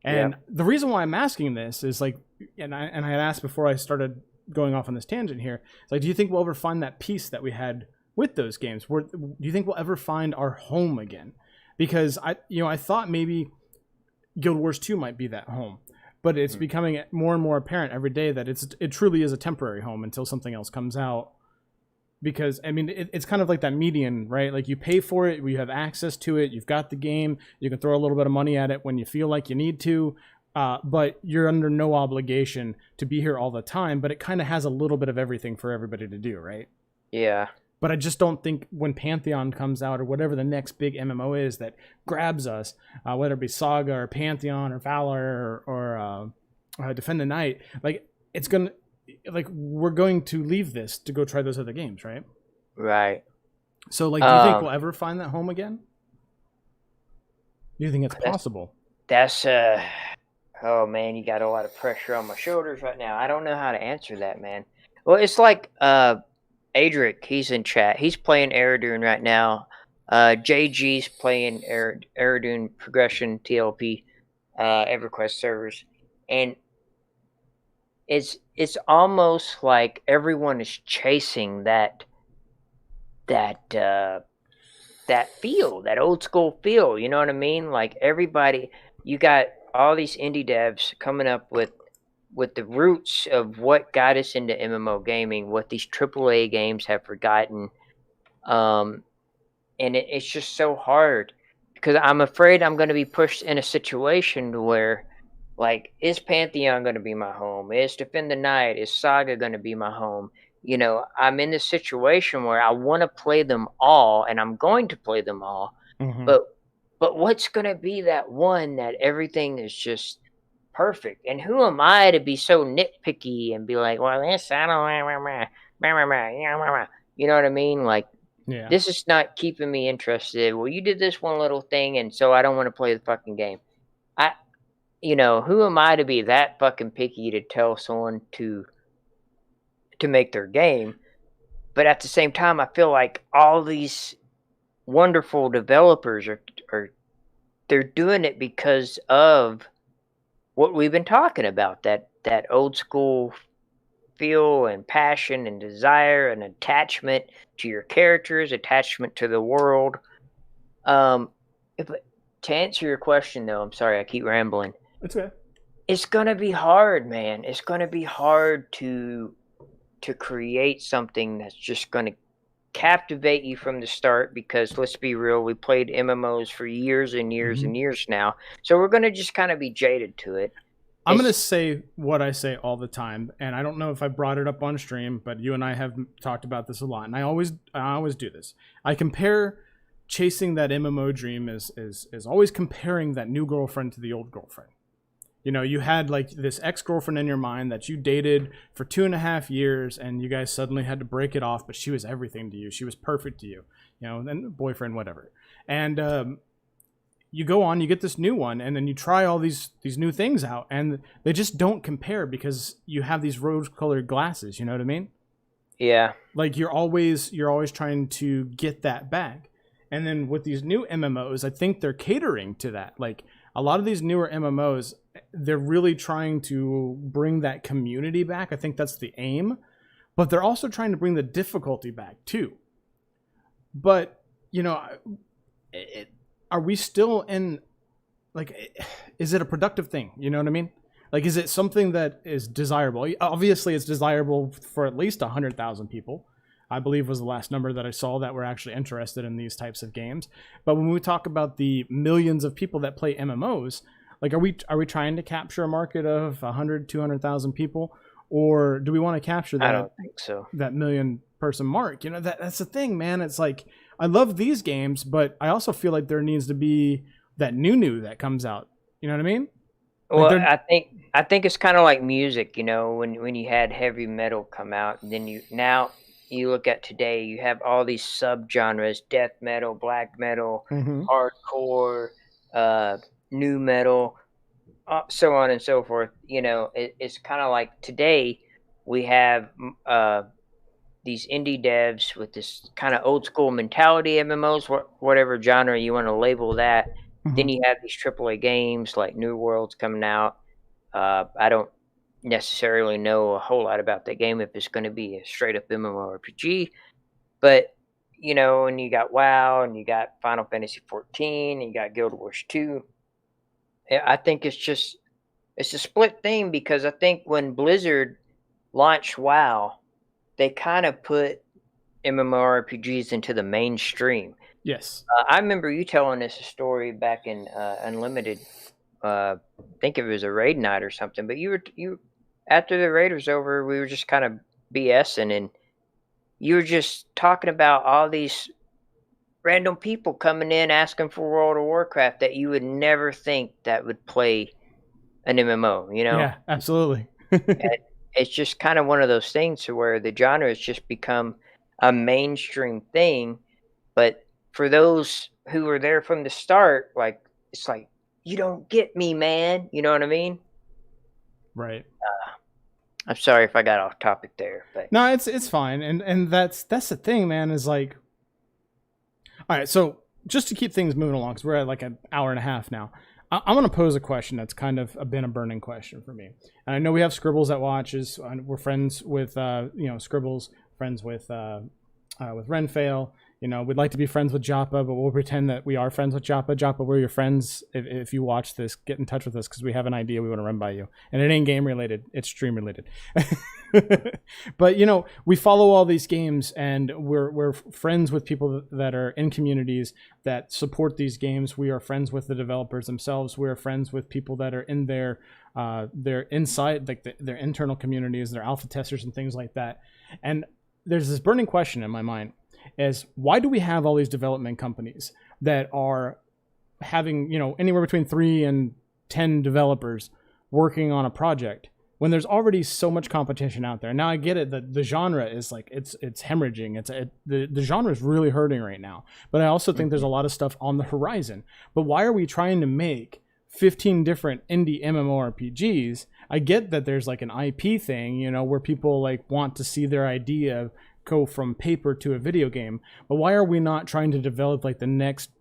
And the reason why I'm asking this is like, and I had asked before I started going off on this tangent here, it's like, do you think we'll ever find that peace that we had with those games? Do you think we'll ever find our home again? Because I thought maybe Guild Wars 2 might be that home, but it's becoming more and more apparent every day that it truly is a temporary home until something else comes out. Because I mean, it's kind of like that median, right? Like you pay for it, you have access to it, you've got the game, you can throw a little bit of money at it when you feel like you need to, but you're under no obligation to be here all the time. But it kind of has a little bit of everything for everybody to do, right? Yeah. But I just don't think when Pantheon comes out or whatever the next big MMO is that grabs us, whether it be Saga or Pantheon or Valor or Defend the Night, we're going to leave this to go try those other games, right? Right. So, like, do you think we'll ever find that home again? Do you think it's possible? That's oh man, you got a lot of pressure on my shoulders right now. I don't know how to answer that, man. Well, it's like Adric, he's in chat. He's playing Eridune right now. JG's playing Eridune Progression TLP EverQuest servers, and it's it's almost like everyone is chasing that feel, that old school feel. You know what I mean? Like everybody, you got all these indie devs coming up with the roots of what got us into MMO gaming, what these AAA games have forgotten. And it's just so hard because I'm afraid I'm going to be pushed in a situation where, like, is Pantheon going to be my home? Is Defend the Night? Is Saga going to be my home? You know, I'm in this situation where I want to play them all, and I'm going to play them all. Mhm. But what's going to be that one that everything is just perfect? And who am I to be so nitpicky and be like, well, this, I don't, you know what I mean? Like, Yeah. this is not keeping me interested. Well, you did this one little thing, and so I don't want to play the fucking game. You know, who am I to be that fucking picky to tell someone to make their game? But at the same time, I feel like all these wonderful developers are they're doing it because of what we've been talking about, that old school feel and passion and desire and attachment to your characters, attachment to the world. To answer your question, though, I'm sorry, I keep rambling. It's okay. It's gonna be hard, man. It's gonna be hard to create something that's just gonna captivate you from the start, because let's be real, we played MMOs for years and years and years now, so we're gonna just kind of be jaded to it. I'm going to say what I say all the time, and I don't know if I brought it up on stream, but you and I have talked about this a lot, and I always do this. I compare chasing that MMO dream is always comparing that new girlfriend to the old girlfriend. You know, you had like this ex-girlfriend in your mind that you dated for 2.5 years, and you guys suddenly had to break it off, but she was everything to you. She was perfect to you, you know, and boyfriend, whatever. And you go on, you get this new one, and then you try all these new things out, and they just don't compare because you have these rose-colored glasses. You know what I mean? Yeah. Like you're always trying to get that back. And then with these new MMOs, I think they're catering to that. Like a lot of these newer MMOs, they're really trying to bring that community back. I think that's the aim, but they're also trying to bring the difficulty back too. But, you know, are we still in, like, is it a productive thing? You know what I mean? Like, is it something that is desirable? Obviously, it's desirable for at least 100,000 people, I believe was the last number that I saw that were actually interested in these types of games. But when we talk about the millions of people that play MMOs, like, are we trying to capture a market of 100, 200,000 people, or do we want to capture that? I don't think so. That million person mark. You know, that's the thing, man. It's like, I love these games, but I also feel like there needs to be that new that comes out. You know what I mean? Well, Like I think it's kind of like music, you know, when you had heavy metal come out, and then now you look at today, you have all these subgenres: death metal, black metal, hardcore, new metal, so on and so forth. You know, it's kind of like today we have these indie devs with this kind of old school mentality, MMOs, whatever genre you want to label that. Then you have these AAA games like New World's coming out. I don't necessarily know a whole lot about that game if it's going to be a straight up MMORPG, but you know, and you got WoW, and you got Final Fantasy 14, and you got Guild Wars 2. I think it's a split thing, because I think when Blizzard launched WoW, they kind of put MMORPGs into the mainstream. yes. I remember you telling us a story back in Unlimited. I think it was a raid night or something. But you after the raid was over, we were just kind of BSing, and you were just talking about all these random people coming in asking for World of Warcraft that you would never think that would play an MMO. You know? Yeah, absolutely. It's just kind of one of those things to where the genre has just become a mainstream thing. But for those who were there from the start, like, it's like, you don't get me, man. You know what I mean? Right. I'm sorry if I got off topic there, but No, it's fine. And that's the thing, man, is like, all right, so just to keep things moving along, because we're at like an hour and a half now. I'm going to pose a question that's kind of been a burning question for me. And I know we have Scribbles that watches. We're friends with, Scribbles, friends with Renfail. We'd like to be friends with Joppa, but we'll pretend that we are friends with Joppa. Joppa, we're your friends. If you watch this, get in touch with us because we have an idea we want to run by you. And it ain't game related. It's stream related. But, we follow all these games and we're friends with people that are in communities that support these games. We are friends with the developers themselves. We are friends with people that are in their inside, like their internal communities, their alpha testers and things like that. And there's this burning question in my mind. Is why do we have all these development companies that are having, anywhere between 3 and 10 developers working on a project when there's already so much competition out there? Now I get it that the genre is like, it's hemorrhaging. The genre is really hurting right now, but I also think there's a lot of stuff on the horizon. But why are we trying to make 15 different indie MMORPGs? I get that there's like an IP thing, where people like want to see their idea go from paper to a video game, but why are we not trying to develop like the next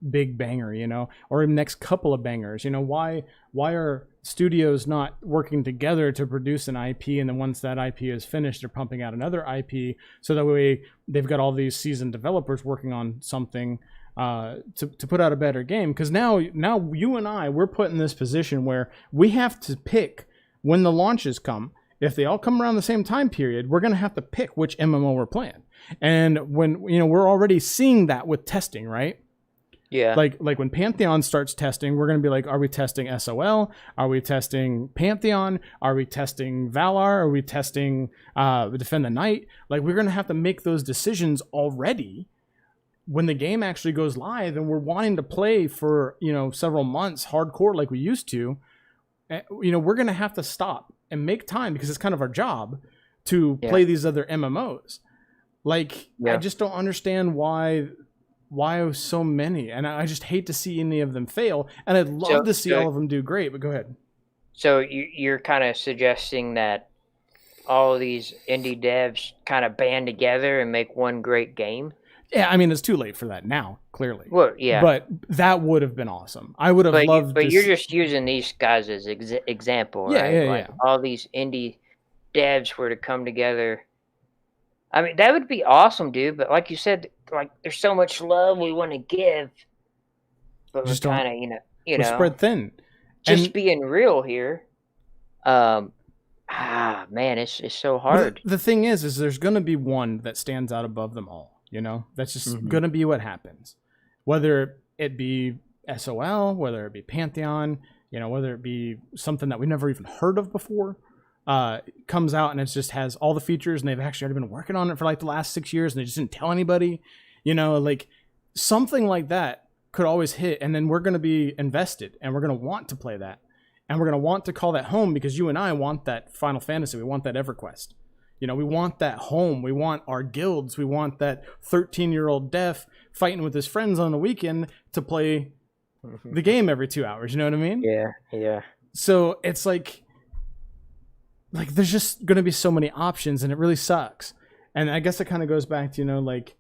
big banger, or next couple of bangers? Why are studios not working together to produce an IP, and then once that IP is finished, they're pumping out another IP, so that way they've got all these seasoned developers working on something to put out a better game? Because now you and I, we're put in this position where we have to pick when the launches come. If they all come around the same time period, we're going to have to pick which MMO we're playing. And when, we're already seeing that with testing, right? Yeah. Like when Pantheon starts testing, we're going to be like, are we testing SOL? Are we testing Pantheon? Are we testing Valar? Are we testing Defend the Night? Like, we're going to have to make those decisions already when the game actually goes live, and we're wanting to play for, several months hardcore like we used to. We're going to have to stop and make time, because it's kind of our job to play these other MMOs. Like, I just don't understand why so many, and I just hate to see any of them fail, and I'd love to see all of them do great. But go ahead. So you're kind of suggesting that all of these indie devs kind of band together and make one great game? Yeah, I mean, it's too late for that now, clearly. Well, yeah. But that would have been awesome. I would have loved But you're just using these guys as example, right? Yeah. All these indie devs were to come together. I mean, that would be awesome, dude. But like you said, like, there's so much love we want to give. But we're kind of, we're spread thin. Just being real here. Man, it's so hard. The thing is there's going to be one that stands out above them all. That's just going to be what happens. Whether it be SOL, whether it be Pantheon, whether it be something that we never even heard of before, comes out and it just has all the features, and they've actually already been working on it for like the last 6 years, and they just didn't tell anybody. Like, something like that could always hit, and then we're going to be invested, and we're going to want to play that, and we're going to want to call that home, because you and I want that Final Fantasy. We want that EverQuest. We want that home. We want our guilds. We want that 13-year-old deaf fighting with his friends on the weekend to play the game every 2 hours. You know what I mean? Yeah. So it's like there's just going to be so many options, and it really sucks. And I guess it kind of goes back to, but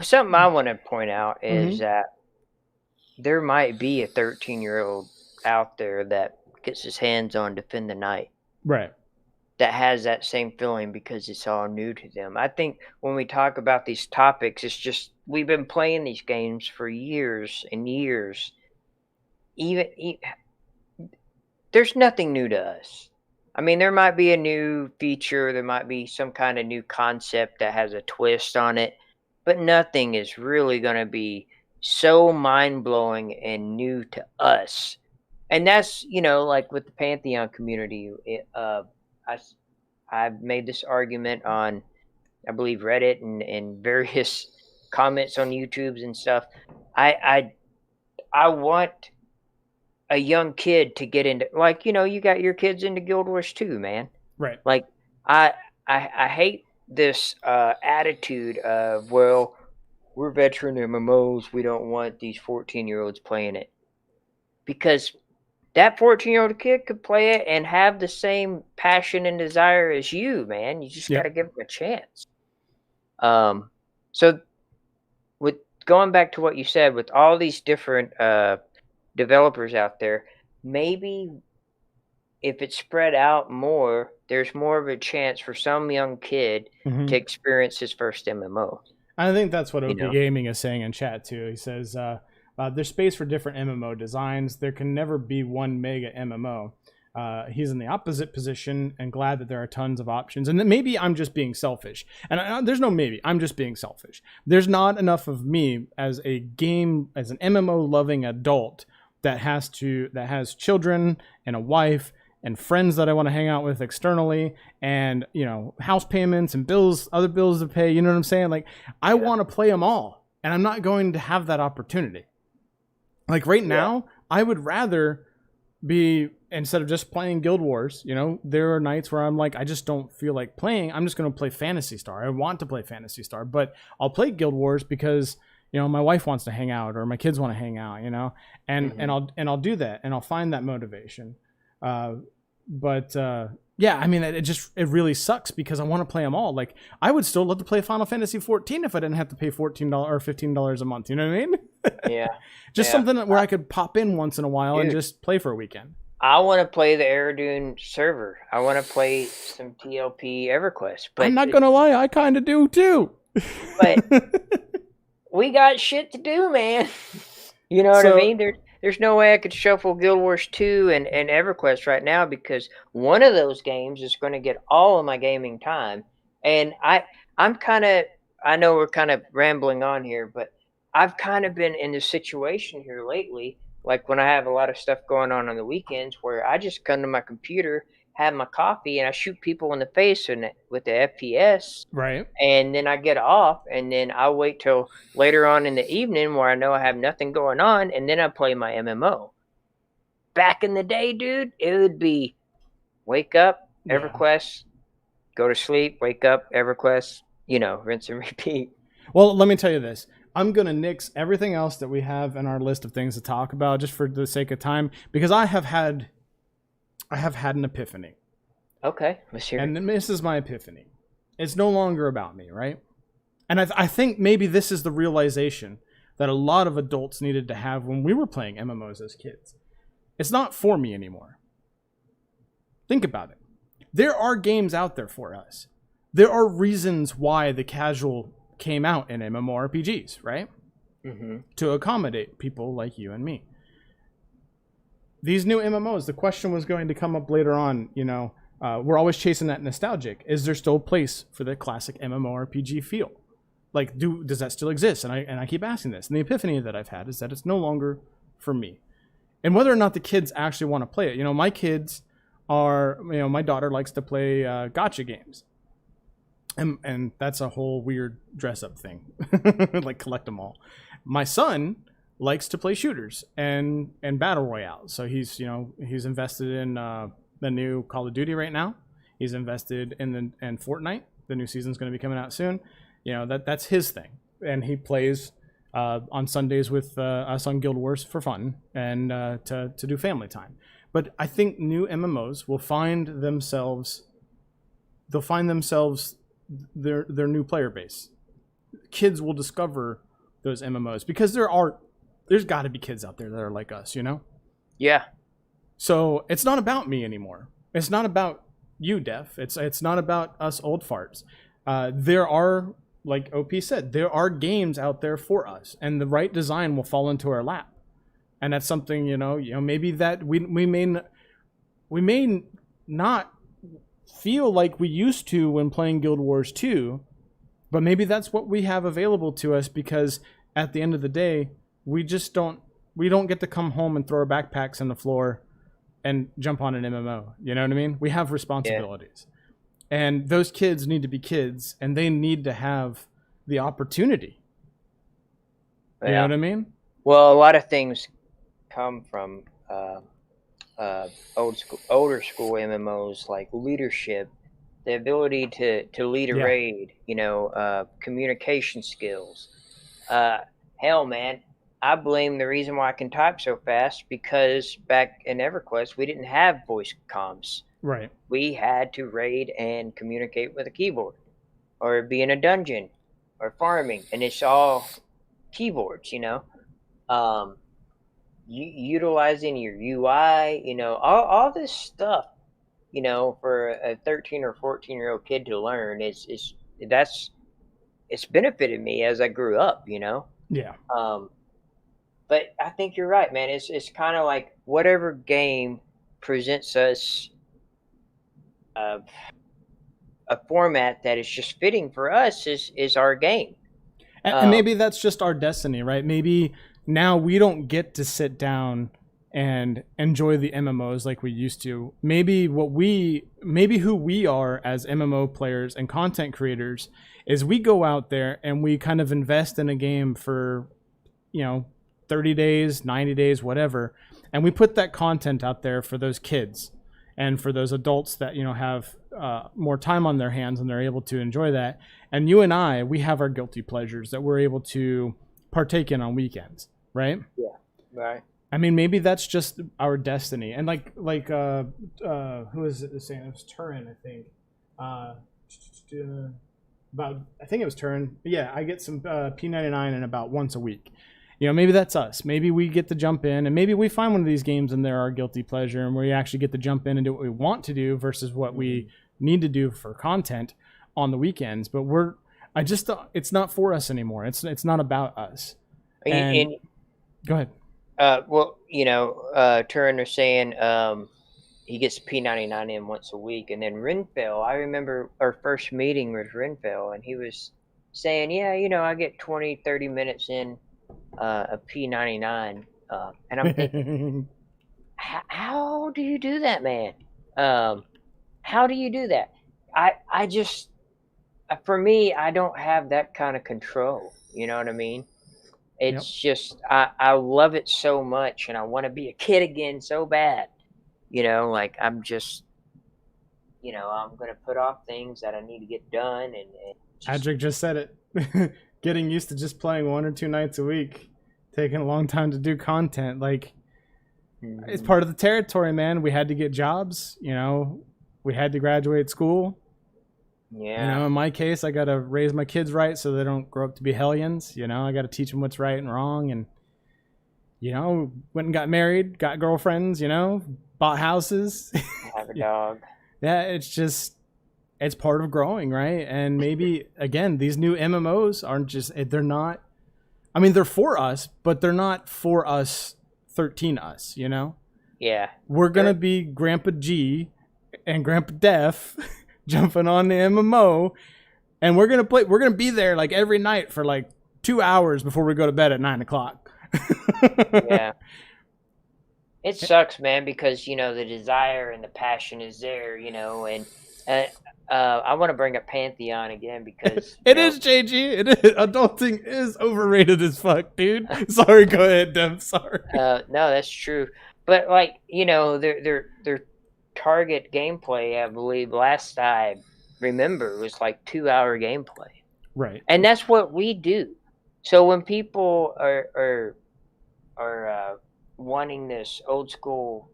something I want to point out is that there might be a 13-year-old out there that gets his hands on Defend the Night. Right. That has that same feeling because it's all new to them. I think when we talk about these topics, it's just we've been playing these games for years and years. There's nothing new to us. I mean, there might be a new feature, there might be some kind of new concept that has a twist on it, but nothing is really going to be so mind-blowing and new to us. And that's, like with the Pantheon community, I've made this argument on, I believe, Reddit and various comments on YouTubes and stuff. I want a young kid to get into, like, you got your kids into Guild Wars too, man. Right. Like, I hate this attitude of, well, we're veteran MMOs, we don't want these 14-year-olds playing it. Because that 14-year-old kid could play it and have the same passion and desire as you, man. You just got to give them a chance. So with going back to what you said, with all these different developers out there, maybe if it's spread out more, there's more of a chance for some young kid to experience his first MMO. I think that's what You OP know? Gaming is saying in chat too. He says there's space for different MMO designs. There can never be one mega MMO. He's in the opposite position and glad that there are tons of options. And then maybe I'm just being selfish. And there's no maybe. I'm just being selfish. There's not enough of me as an MMO loving adult that has children and a wife and friends that I want to hang out with externally, and house payments and other bills to pay. You know what I'm saying? Like, I want to play them all, and I'm not going to have that opportunity. Like right now, I would rather be, instead of just playing Guild Wars, there are nights where I'm like, I just don't feel like playing. I'm just going to play Phantasy Star. I want to play Phantasy Star, but I'll play Guild Wars because my wife wants to hang out or my kids want to hang out, and I'll do that, and I'll find that motivation. But I mean, it really sucks because I want to play them all. Like, I would still love to play Final Fantasy 14 if I didn't have to pay $14 or $15 a month. You know what I mean? Yeah. Just something where I could pop in once in a while and just play for a weekend. I want to play the Aerodune server. I want to play some TLP EverQuest. But I'm not gonna lie, I kind of do too. But we got shit to do, man. You know what I mean? There's no way I could shuffle Guild Wars 2 and EverQuest right now, because one of those games is going to get all of my gaming time. And I know we're kind of rambling on here, but I've kind of been in this situation here lately, like when I have a lot of stuff going on the weekends, where I just come to my computer, have my coffee, and I shoot people in the face with the FPS. Right. And then I get off, and then I wait till later on in the evening where I know I have nothing going on, and then I play my MMO. Back in the day, dude, it would be wake up, EverQuest, go to sleep, wake up, EverQuest, rinse and repeat. Well, let me tell you this. I'm going to nix everything else that we have in our list of things to talk about just for the sake of time, because I have had an epiphany. Okay, let's hear it. And this is my epiphany. It's no longer about me, right? And I think maybe this is the realization that a lot of adults needed to have when we were playing MMOs as kids. It's not for me anymore. Think about it. There are games out there for us. There are reasons why the casual came out in MMORPGs, right? Mm-hmm. To accommodate people like you and me. These new MMOs, the question was going to come up later on, we're always chasing that nostalgic. Is there still a place for the classic MMORPG feel? Like, does that still exist? And I keep asking this. And the epiphany that I've had is that it's no longer for me. And whether or not the kids actually want to play it. My kids are, my daughter likes to play gacha games. And that's a whole weird dress-up thing. Like, collect them all. My son likes to play shooters and battle royale. So he's invested in the new Call of Duty right now. He's invested in Fortnite. The new season's going to be coming out soon. That's his thing. And he plays on Sundays with us on Guild Wars for fun and to do family time. But I think new MMOs will find themselves their new player base. Kids will discover those MMOs because there's got to be kids out there that are like us, Yeah. So it's not about me anymore. It's not about you, Def. It's not about us old farts. There are, like OP said, there are games out there for us, and the right design will fall into our lap. And that's something, maybe that we may not feel like we used to when playing Guild Wars 2, but maybe that's what we have available to us, because at the end of the day, we don't get to come home and throw our backpacks on the floor and jump on an MMO. You know what I mean? We have responsibilities. Yeah. And those kids need to be kids, and they need to have the opportunity. Yeah. You know what I mean? Well, a lot of things come from older school MMOs, like leadership, the ability to lead a raid, communication skills. Hell, man, I blame the reason why I can type so fast because back in EverQuest we didn't have voice comms. Right. We had to raid and communicate with a keyboard, or be in a dungeon, or farming, and it's all keyboards, utilizing your UI, all this stuff, for a 13 or 14-year-old kid to learn it's benefited me as I grew up, Yeah. But I think you're right, man. It's kind of like whatever game presents us a format that is just fitting for us is our game. And maybe that's just our destiny, right? Maybe now we don't get to sit down and enjoy the MMOs like we used to. Maybe who we are as MMO players and content creators is we go out there and we kind of invest in a game for, 30 days, 90 days, whatever. And we put that content out there for those kids and for those adults that, have more time on their hands and they're able to enjoy that. And you and I, we have our guilty pleasures that we're able to partake in on weekends, right? Yeah, right. I mean, maybe that's just our destiny. And like who is it saying? It was Turin, I think. I think it was Turin. Yeah, I get some P99 in about once a week. Maybe that's us. Maybe we get to jump in, and maybe we find one of these games and they're our guilty pleasure, and we actually get to jump in and do what we want to do versus what we need to do for content on the weekends. But it's not for us anymore. It's not about us. And go ahead. Turin was saying he gets P99 in once a week, and then Renfell. I remember our first meeting with Renfell, and he was saying, "Yeah, I get 20, 30 minutes in a P99," and I'm thinking, how do you do that, man? How do you do that? I just, for me, I don't have that kind of control. You know what I mean? It's just, I love it so much, and I want to be a kid again so bad. I'm just, I'm going to put off things that I need to get done. And Adric just said it. Getting used to just playing 1 or 2 nights a week, taking a long time to do content. It's part of the territory, man. We had to get jobs, we had to graduate school. Yeah. In my case, I got to raise my kids right so they don't grow up to be hellions. I got to teach them what's right and wrong. And, went and got married, got girlfriends, bought houses. Have a dog. Yeah, it's part of growing, right? And maybe, again, these new MMOs they're not, they're for us, but they're not for us 13 us, Yeah. We're going to be Grandpa G and Grandpa Def jumping on the MMO, and we're going to be there every night for 2 hours before we go to bed at 9:00. Yeah. It sucks, man, because, the desire and the passion is there, and I want to bring up Pantheon again because... It is, JG. It is. Adulting is overrated as fuck, dude. Sorry, go ahead, Dev. Sorry. No, that's true. But, their target gameplay, I believe, last I remember, was 2-hour gameplay. Right. And that's what we do. So when people are wanting this old school,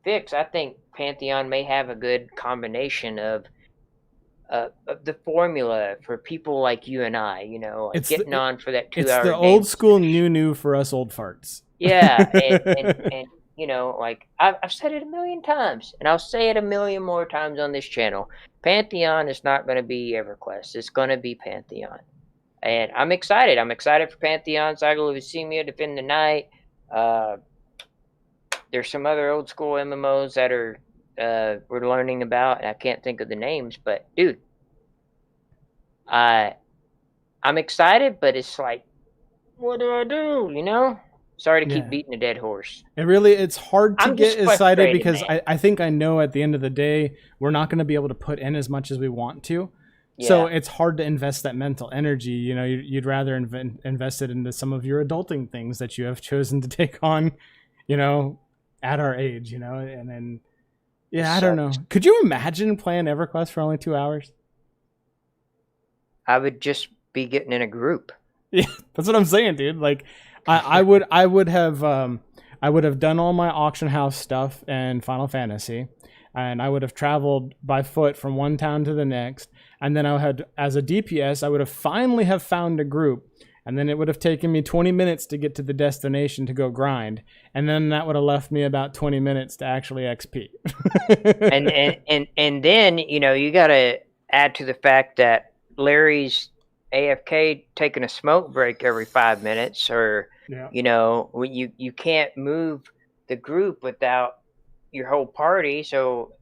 fix, I think Pantheon may have a good combination of the formula for people like you and I, getting on for that 2 hour. It's the old school new for us old farts. Yeah, and I've said it a million times, and I'll say it a million more times on this channel. Pantheon is not going to be EverQuest. It's going to be Pantheon. And I'm excited. I'm excited for Pantheon, Cycle of Lucemia, Defend the Night. There's some other old school MMOs that we're learning about, and I can't think of the names. But dude, I'm excited, but it's what do I do? Sorry to keep beating a dead horse. It's hard to get excited because man. I think I know at the end of the day we're not going to be able to put in as much as we want to. Yeah. So it's hard to invest that mental energy. You'd rather invest it into some of your adulting things that you have chosen to take on, at our age, and then, I don't know. Could you imagine playing EverQuest for only 2 hours? I would just be getting in a group. Yeah, that's what I'm saying, dude. I would have done all my auction house stuff and Final Fantasy, and I would have traveled by foot from one town to the next. And then as a DPS, I would have finally have found a group and then it would have taken me 20 minutes to get to the destination to go grind, and then that would have left me about 20 minutes to actually XP. and then, you know, you got to add to the fact that Larry's AFK taking a smoke break every 5 minutes, or you know, when you can't move the group without your whole party. So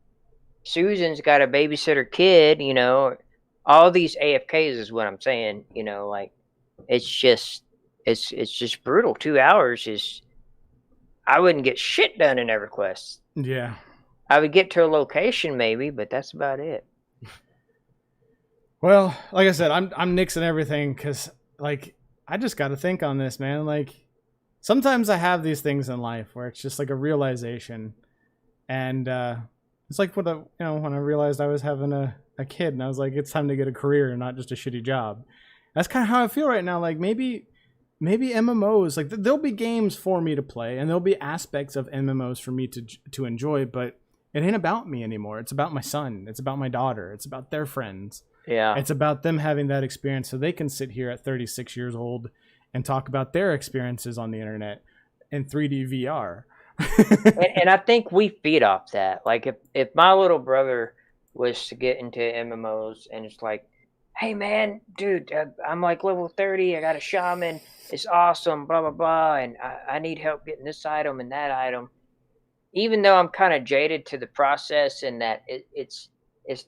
Susan's got to babysit her kid, you know. All these AFKs is what I'm saying, you know, like it's just brutal. 2 hours is, I wouldn't get shit done in EverQuest. Yeah. I would get to a location maybe, but that's about it. Well, like I said, I'm nixing everything because, like, I just got to think on this, man. Like, sometimes I have these things in life where it's just like a realization, and it's like when I realized I was having a kid, and I was like, it's time to get a career and not just a shitty job. That's kind of how I feel right now. Like, maybe MMOs, like there'll be games for me to play, and there'll be aspects of MMOs for me to enjoy, but it ain't about me anymore. It's about my son. It's about my daughter. It's about their friends. Yeah. It's about them having that experience so they can sit here at 36 years old and talk about their experiences on the internet in 3D VR. and I think we feed off that. Like, if my little brother was to get into MMOs and it's like, hey man, dude, I'm like level 30, I got a shaman, it's awesome, blah blah blah, and I need help getting this item and that item. Even though I'm kind of jaded to the process and that it's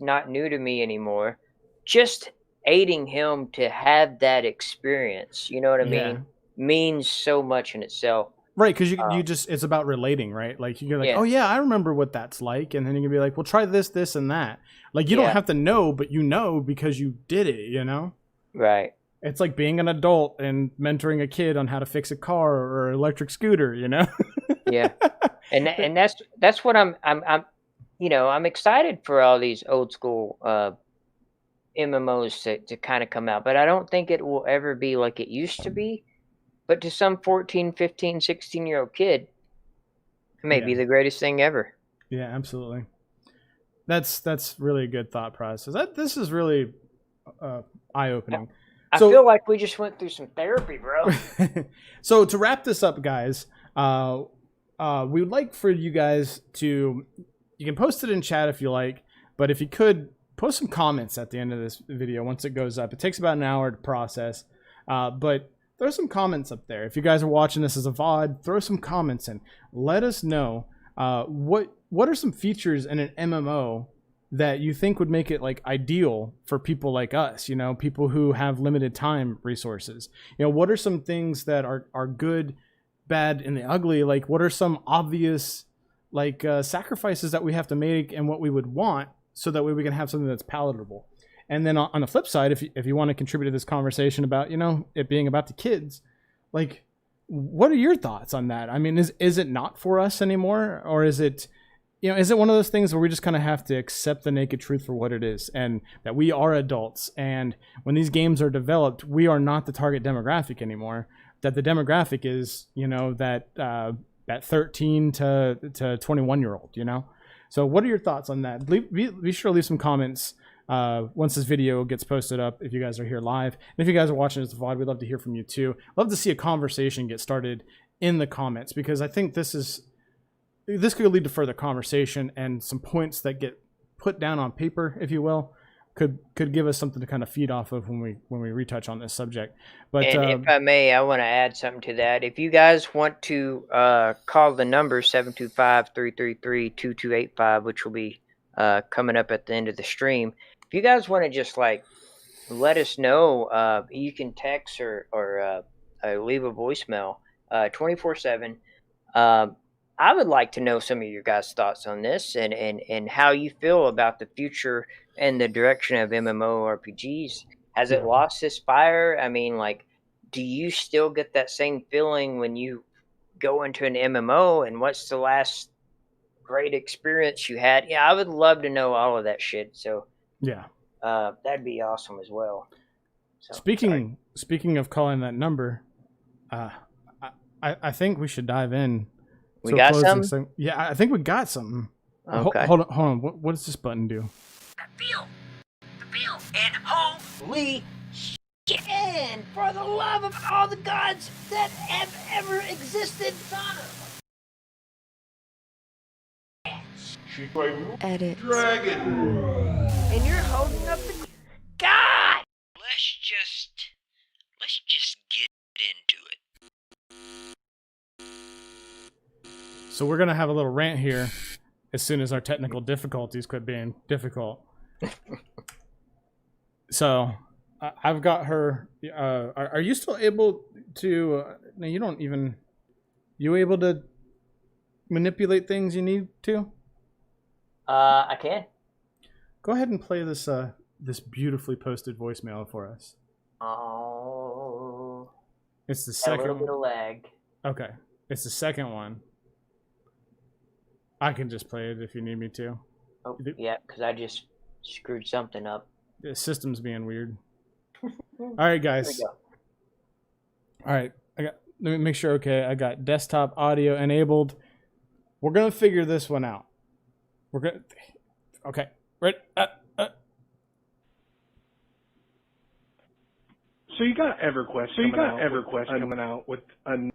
not new to me anymore, just aiding him to have that experience, you know what I mean, means so much in itself. Right, because you just, it's about relating, right? Like, you're like, oh yeah, I remember what that's like, and then you can be like, well, try this, this, and that. Like, you don't have to know, but you know because you did it, you know? Right. It's like being an adult and mentoring a kid on how to fix a car or electric scooter, you know? Yeah, and that's what I'm you know, I'm excited for all these old school MMOs to kind of come out, but I don't think it will ever be like it used to be. But to some 14, 15, 16-year-old kid, it may be the greatest thing ever. Yeah, absolutely. That's really a good thought process. This is really eye-opening. I feel like we just went through some therapy, bro. So to wrap this up, guys, we would like for you guys to, you can post it in chat if you like, but if you could, post some comments at the end of this video once it goes up. It takes about an hour to process, but throw some comments up there. If you guys are watching this as a VOD, throw some comments in. Let us know what are some features in an MMO that you think would make it like ideal for people like us, you know, people who have limited time resources. You know, what are some things that are good, bad, and the ugly? Like, what are some obvious like sacrifices that we have to make and what we would want so that way we can have something that's palatable? And then on the flip side, if you want to contribute to this conversation about, you know, it being about the kids, like, what are your thoughts on that? I mean, is it not for us anymore? Or is it, you know, is it one of those things where we just kind of have to accept the naked truth for what it is, and that we are adults, and when these games are developed, we are not the target demographic anymore, that the demographic is, you know, that 13 to 21-year-old, you know? So what are your thoughts on that? Be sure to leave some comments once this video gets posted up, if you guys are here live. And if you guys are watching this VOD, we'd love to hear from you too. Love to see a conversation get started in the comments, because I think this could lead to further conversation, and some points that get put down on paper, if you will, could give us something to kind of feed off of when we retouch on this subject. But and if I may, I want to add something to that. If you guys want to call the number 725-333-2285, which will be coming up at the end of the stream. If you guys want to just like let us know, you can text or leave a voicemail 24/7. I would like to know some of your guys' thoughts on this and how you feel about the future and the direction of MMORPGs. Has it lost its fire? I mean, like, do you still get that same feeling when you go into an MMO? And what's the last great experience you had? Yeah, I would love to know all of that shit. So yeah, that'd be awesome as well. So, speaking of calling that number, I think we should dive in. We got some? Yeah, I think we got something. Okay. Hold on. What does this button do? The feel. And holy again, for the love of all the gods that have ever existed. Edit. And you're holding up the God. Let's just get into it. So we're gonna have a little rant here as soon as our technical difficulties quit being difficult. So I've got her. Are you still able to? No, you don't even. You able to manipulate things you need to? I can. Go ahead and play this this beautifully posted voicemail for us. Oh. It's the A second. little bit of lag. Okay, it's the second one. I can just play it if you need me to. Oh, yeah, because I just screwed something up. The system's being weird. All right, guys. There we go. All right, let me make sure. Okay, I got desktop audio enabled. We're gonna figure this one out. We're gonna. Okay, right. So you got EverQuest coming out with a. All right,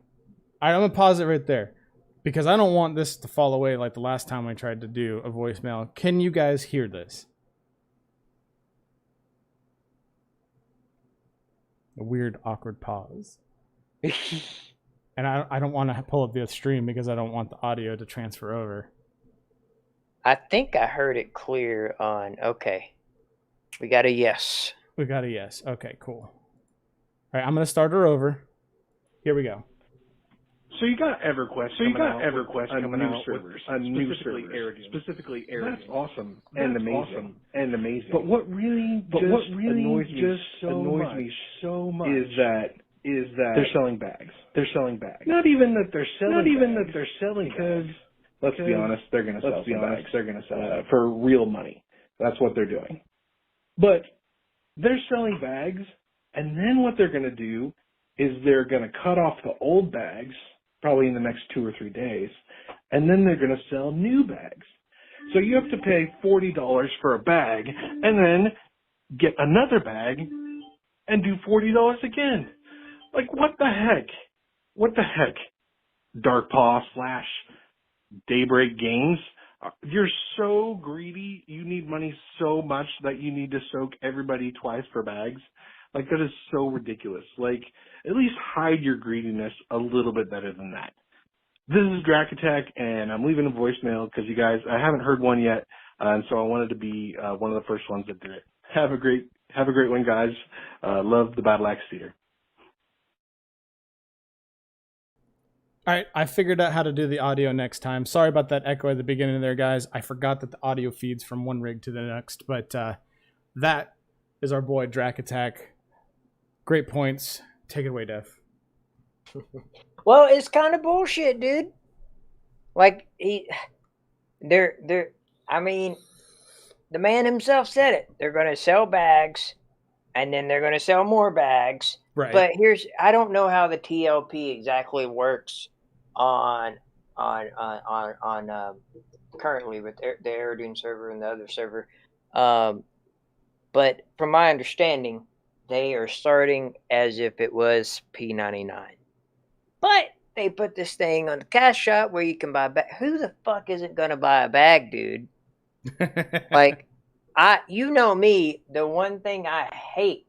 I'm gonna pause it right there because I don't want this to fall away like the last time I tried to do a voicemail. Can you guys hear this? A weird, awkward pause. And I don't want to pull up the stream because I don't want the audio to transfer over. I think I heard it clear on. Okay. We got a yes. We got a yes. Okay, cool. All right, I'm going to start her over. Here we go. So you got EverQuest coming out with a new server, specifically Aragon. That's awesome and amazing. But what really annoys me so much is that they're selling bags. Not even that they're selling because let's be honest, they're going to sell bags. They're going to sell for real money. That's what they're doing. But they're selling bags, and then what they're going to do is they're going to cut off the old bags, probably in the next 2 or 3 days, and then they're going to sell new bags. So you have to pay $40 for a bag, and then get another bag, and do $40 again. Like, what the heck? What the heck? Darkpaw / Daybreak Games. You're so greedy. You need money so much that you need to soak everybody twice for bags. Like, that is so ridiculous. Like, at least hide your greediness a little bit better than that. This is Drac Attack, and I'm leaving a voicemail because you guys, I haven't heard one yet, and so I wanted to be one of the first ones that did it. Have a great one, guys. Love the Battle Axe Theater. All right, I figured out how to do the audio next time. Sorry about that echo at the beginning there, guys. I forgot that the audio feeds from one rig to the next, but that is our boy Drac Attack. Great points. Take it away, Def. Well, it's kind of bullshit, dude. Like, I mean, the man himself said it. They're going to sell bags, and then they're going to sell more bags. Right. But I don't know how the TLP exactly works on currently with the Aerodune server and the other server. But from my understanding, they are starting as if it was P99. But they put this thing on the cash shop where you can buy bag. Who the fuck isn't going to buy a bag, dude? Like, you know me, the one thing I hate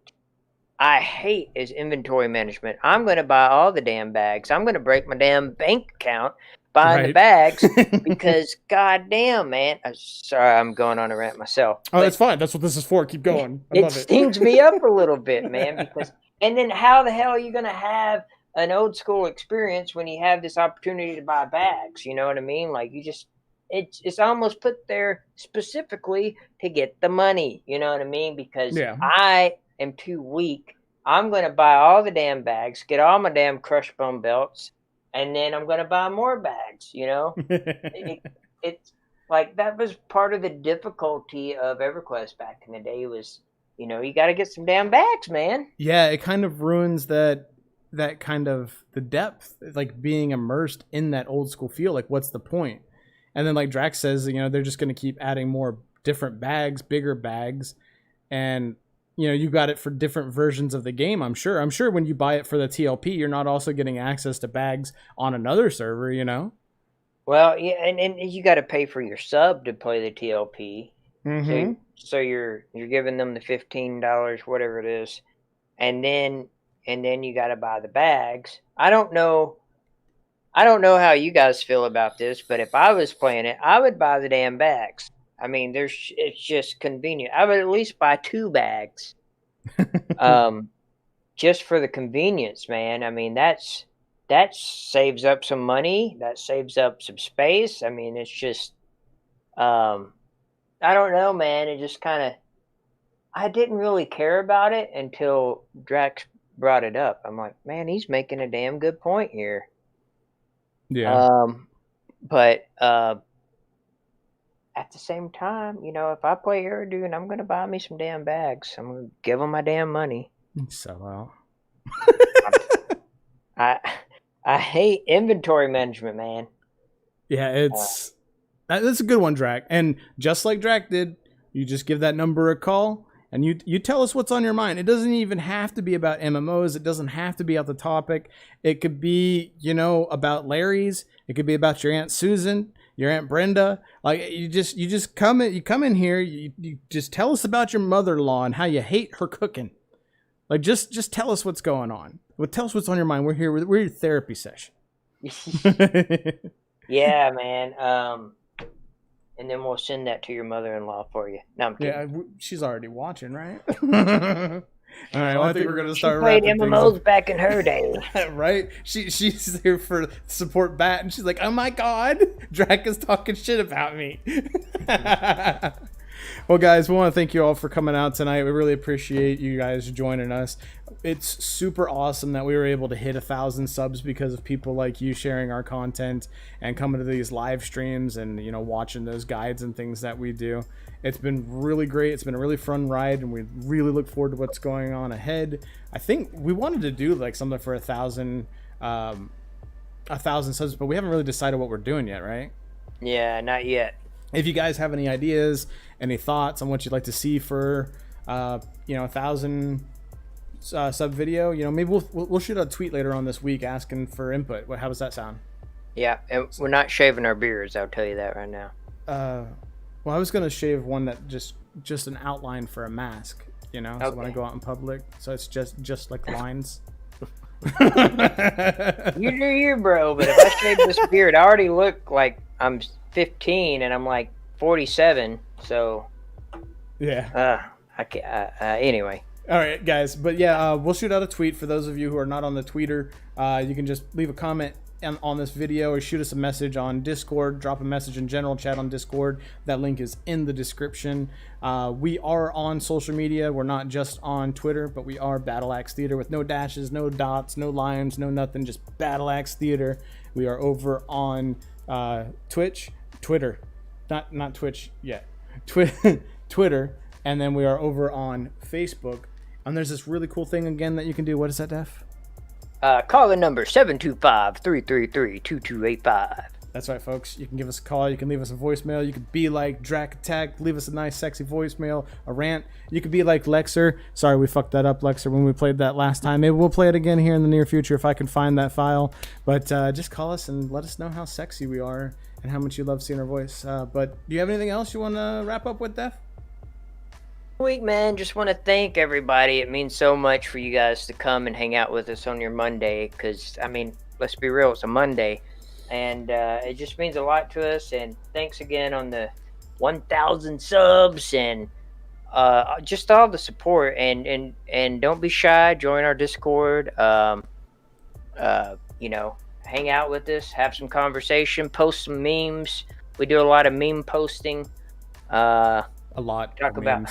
is inventory management. I'm going to buy all the damn bags. I'm going to break my damn bank account buying the bags because, goddamn, man. Sorry, I'm going on a rant myself. Oh, that's fine. That's what this is for. Keep going. I love it. Stings me up a little bit, man. Because, and then how the hell are you going to have an old school experience when you have this opportunity to buy bags? You know what I mean? Like, you just, it's almost put there specifically to get the money. You know what I mean? Because I am too weak. I'm going to buy all the damn bags, get all my damn crush bone belts, and then I'm going to buy more bags, you know? It's like, that was part of the difficulty of EverQuest back in the day was, you know, you got to get some damn bags, man. Yeah, it kind of ruins that kind of the depth, like being immersed in that old school feel. Like, what's the point? And then like Drax says, you know, they're just going to keep adding more different bags, bigger bags. And you know, you got it for different versions of the game. I'm sure when you buy it for the TLP, you're not also getting access to bags on another server, you know? Well, yeah, and you got to pay for your sub to play the TLP. Mm-hmm. So you're giving them the $15, whatever it is, and then you got to buy the bags. I don't know how you guys feel about this, but if I was playing it, I would buy the damn bags. I mean, it's just convenient. I would at least buy 2 bags, just for the convenience, man. I mean, that saves up some money. That saves up some space. I mean, it's just, I don't know, man. It just kind of, I didn't really care about it until Drax brought it up. I'm like, man, he's making a damn good point here. Yeah. But at the same time, you know, if I play Eridu and I'm going to buy me some damn bags, I'm going to give them my damn money. So I hate inventory management, man. Yeah, that's a good one, Drac. And just like Drac did, you just give that number a call and you tell us what's on your mind. It doesn't even have to be about MMOs. It doesn't have to be out the topic. It could be, you know, about Larry's. It could be about your Aunt Susan, your Aunt Brenda. Like you just come in here, you just tell us about your mother-in-law and how you hate her cooking. Like just tell us what's going on. Well, tell us what's on your mind. We're here. We're your therapy session. Yeah, man. And then we'll send that to your mother-in-law for you. No, I'm kidding. Yeah, she's already watching, right? All right, well, I think we're gonna start. She played MMOs back in her day, right? She's here for support Bat, and she's like, "Oh my God, Drac is talking shit about me." Well, guys, we want to thank you all for coming out tonight. We really appreciate you guys joining us. It's super awesome that we were able to hit 1,000 subs because of people like you sharing our content and coming to these live streams and, you know, watching those guides and things that we do. It's been really great. It's been a really fun ride, and we really look forward to what's going on ahead. I think we wanted to do like something for 1,000 subs, but we haven't really decided what we're doing yet, right? Yeah, not yet. If you guys have any ideas, any thoughts on what you'd like to see for, 1,000 sub video, you know, maybe we'll shoot a tweet later on this week asking for input. How does that sound? Yeah, and we're not shaving our beards. I'll tell you that right now. Well, I was gonna shave one that just an outline for a mask, you know, so when I go out in public, so it's just like lines. You do you, bro. But if I shave this beard, I already look like I'm 15 and I'm like 47. So yeah. I can't. Anyway. All right, guys. But yeah, we'll shoot out a tweet for those of you who are not on the Tweeter. You can just leave a comment on this video or shoot us a message on Discord. Drop a message in general chat on Discord. That link is in the description. We are on social media. We're not just on Twitter, but we are Battle Axe Theater with no dashes, no dots, no lines, no nothing. Just Battle Axe Theater. We are over on Twitter, not Twitch yet. Twitter, and then we are over on Facebook. And there's this really cool thing again that you can do. What is that, Def? Call the number 725-333-2285. That's right, folks. You can give us a call. You can leave us a voicemail. You could be like Drac Attack. Leave us a nice, sexy voicemail, a rant. You could be like Lexer. Sorry, we fucked that up, Lexer, when we played that last time. Maybe we'll play it again here in the near future if I can find that file. But just call us and let us know how sexy we are and how much you love seeing our voice. But do you have anything else you want to wrap up with, Def? Week, man, just want to thank everybody. It means so much for you guys to come and hang out with us on your Monday, because I mean, let's be real, it's a Monday, and it just means a lot to us. And thanks again on the 1,000 subs and just all the support. And don't be shy, join our Discord. You know, hang out with us, have some conversation, post some memes. We do a lot of meme posting. A lot. Talk about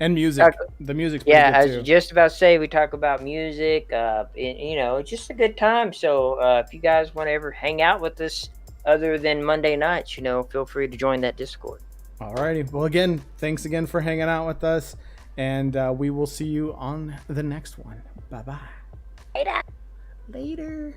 and music. The music's pretty yeah, good I too. was just about to say we talk about music. You know, it's just a good time. So if you guys want to ever hang out with us other than Monday nights, you know, feel free to join that Discord. Alrighty. Well, again, thanks again for hanging out with us, and we will see you on the next one. Bye bye. Later. Later.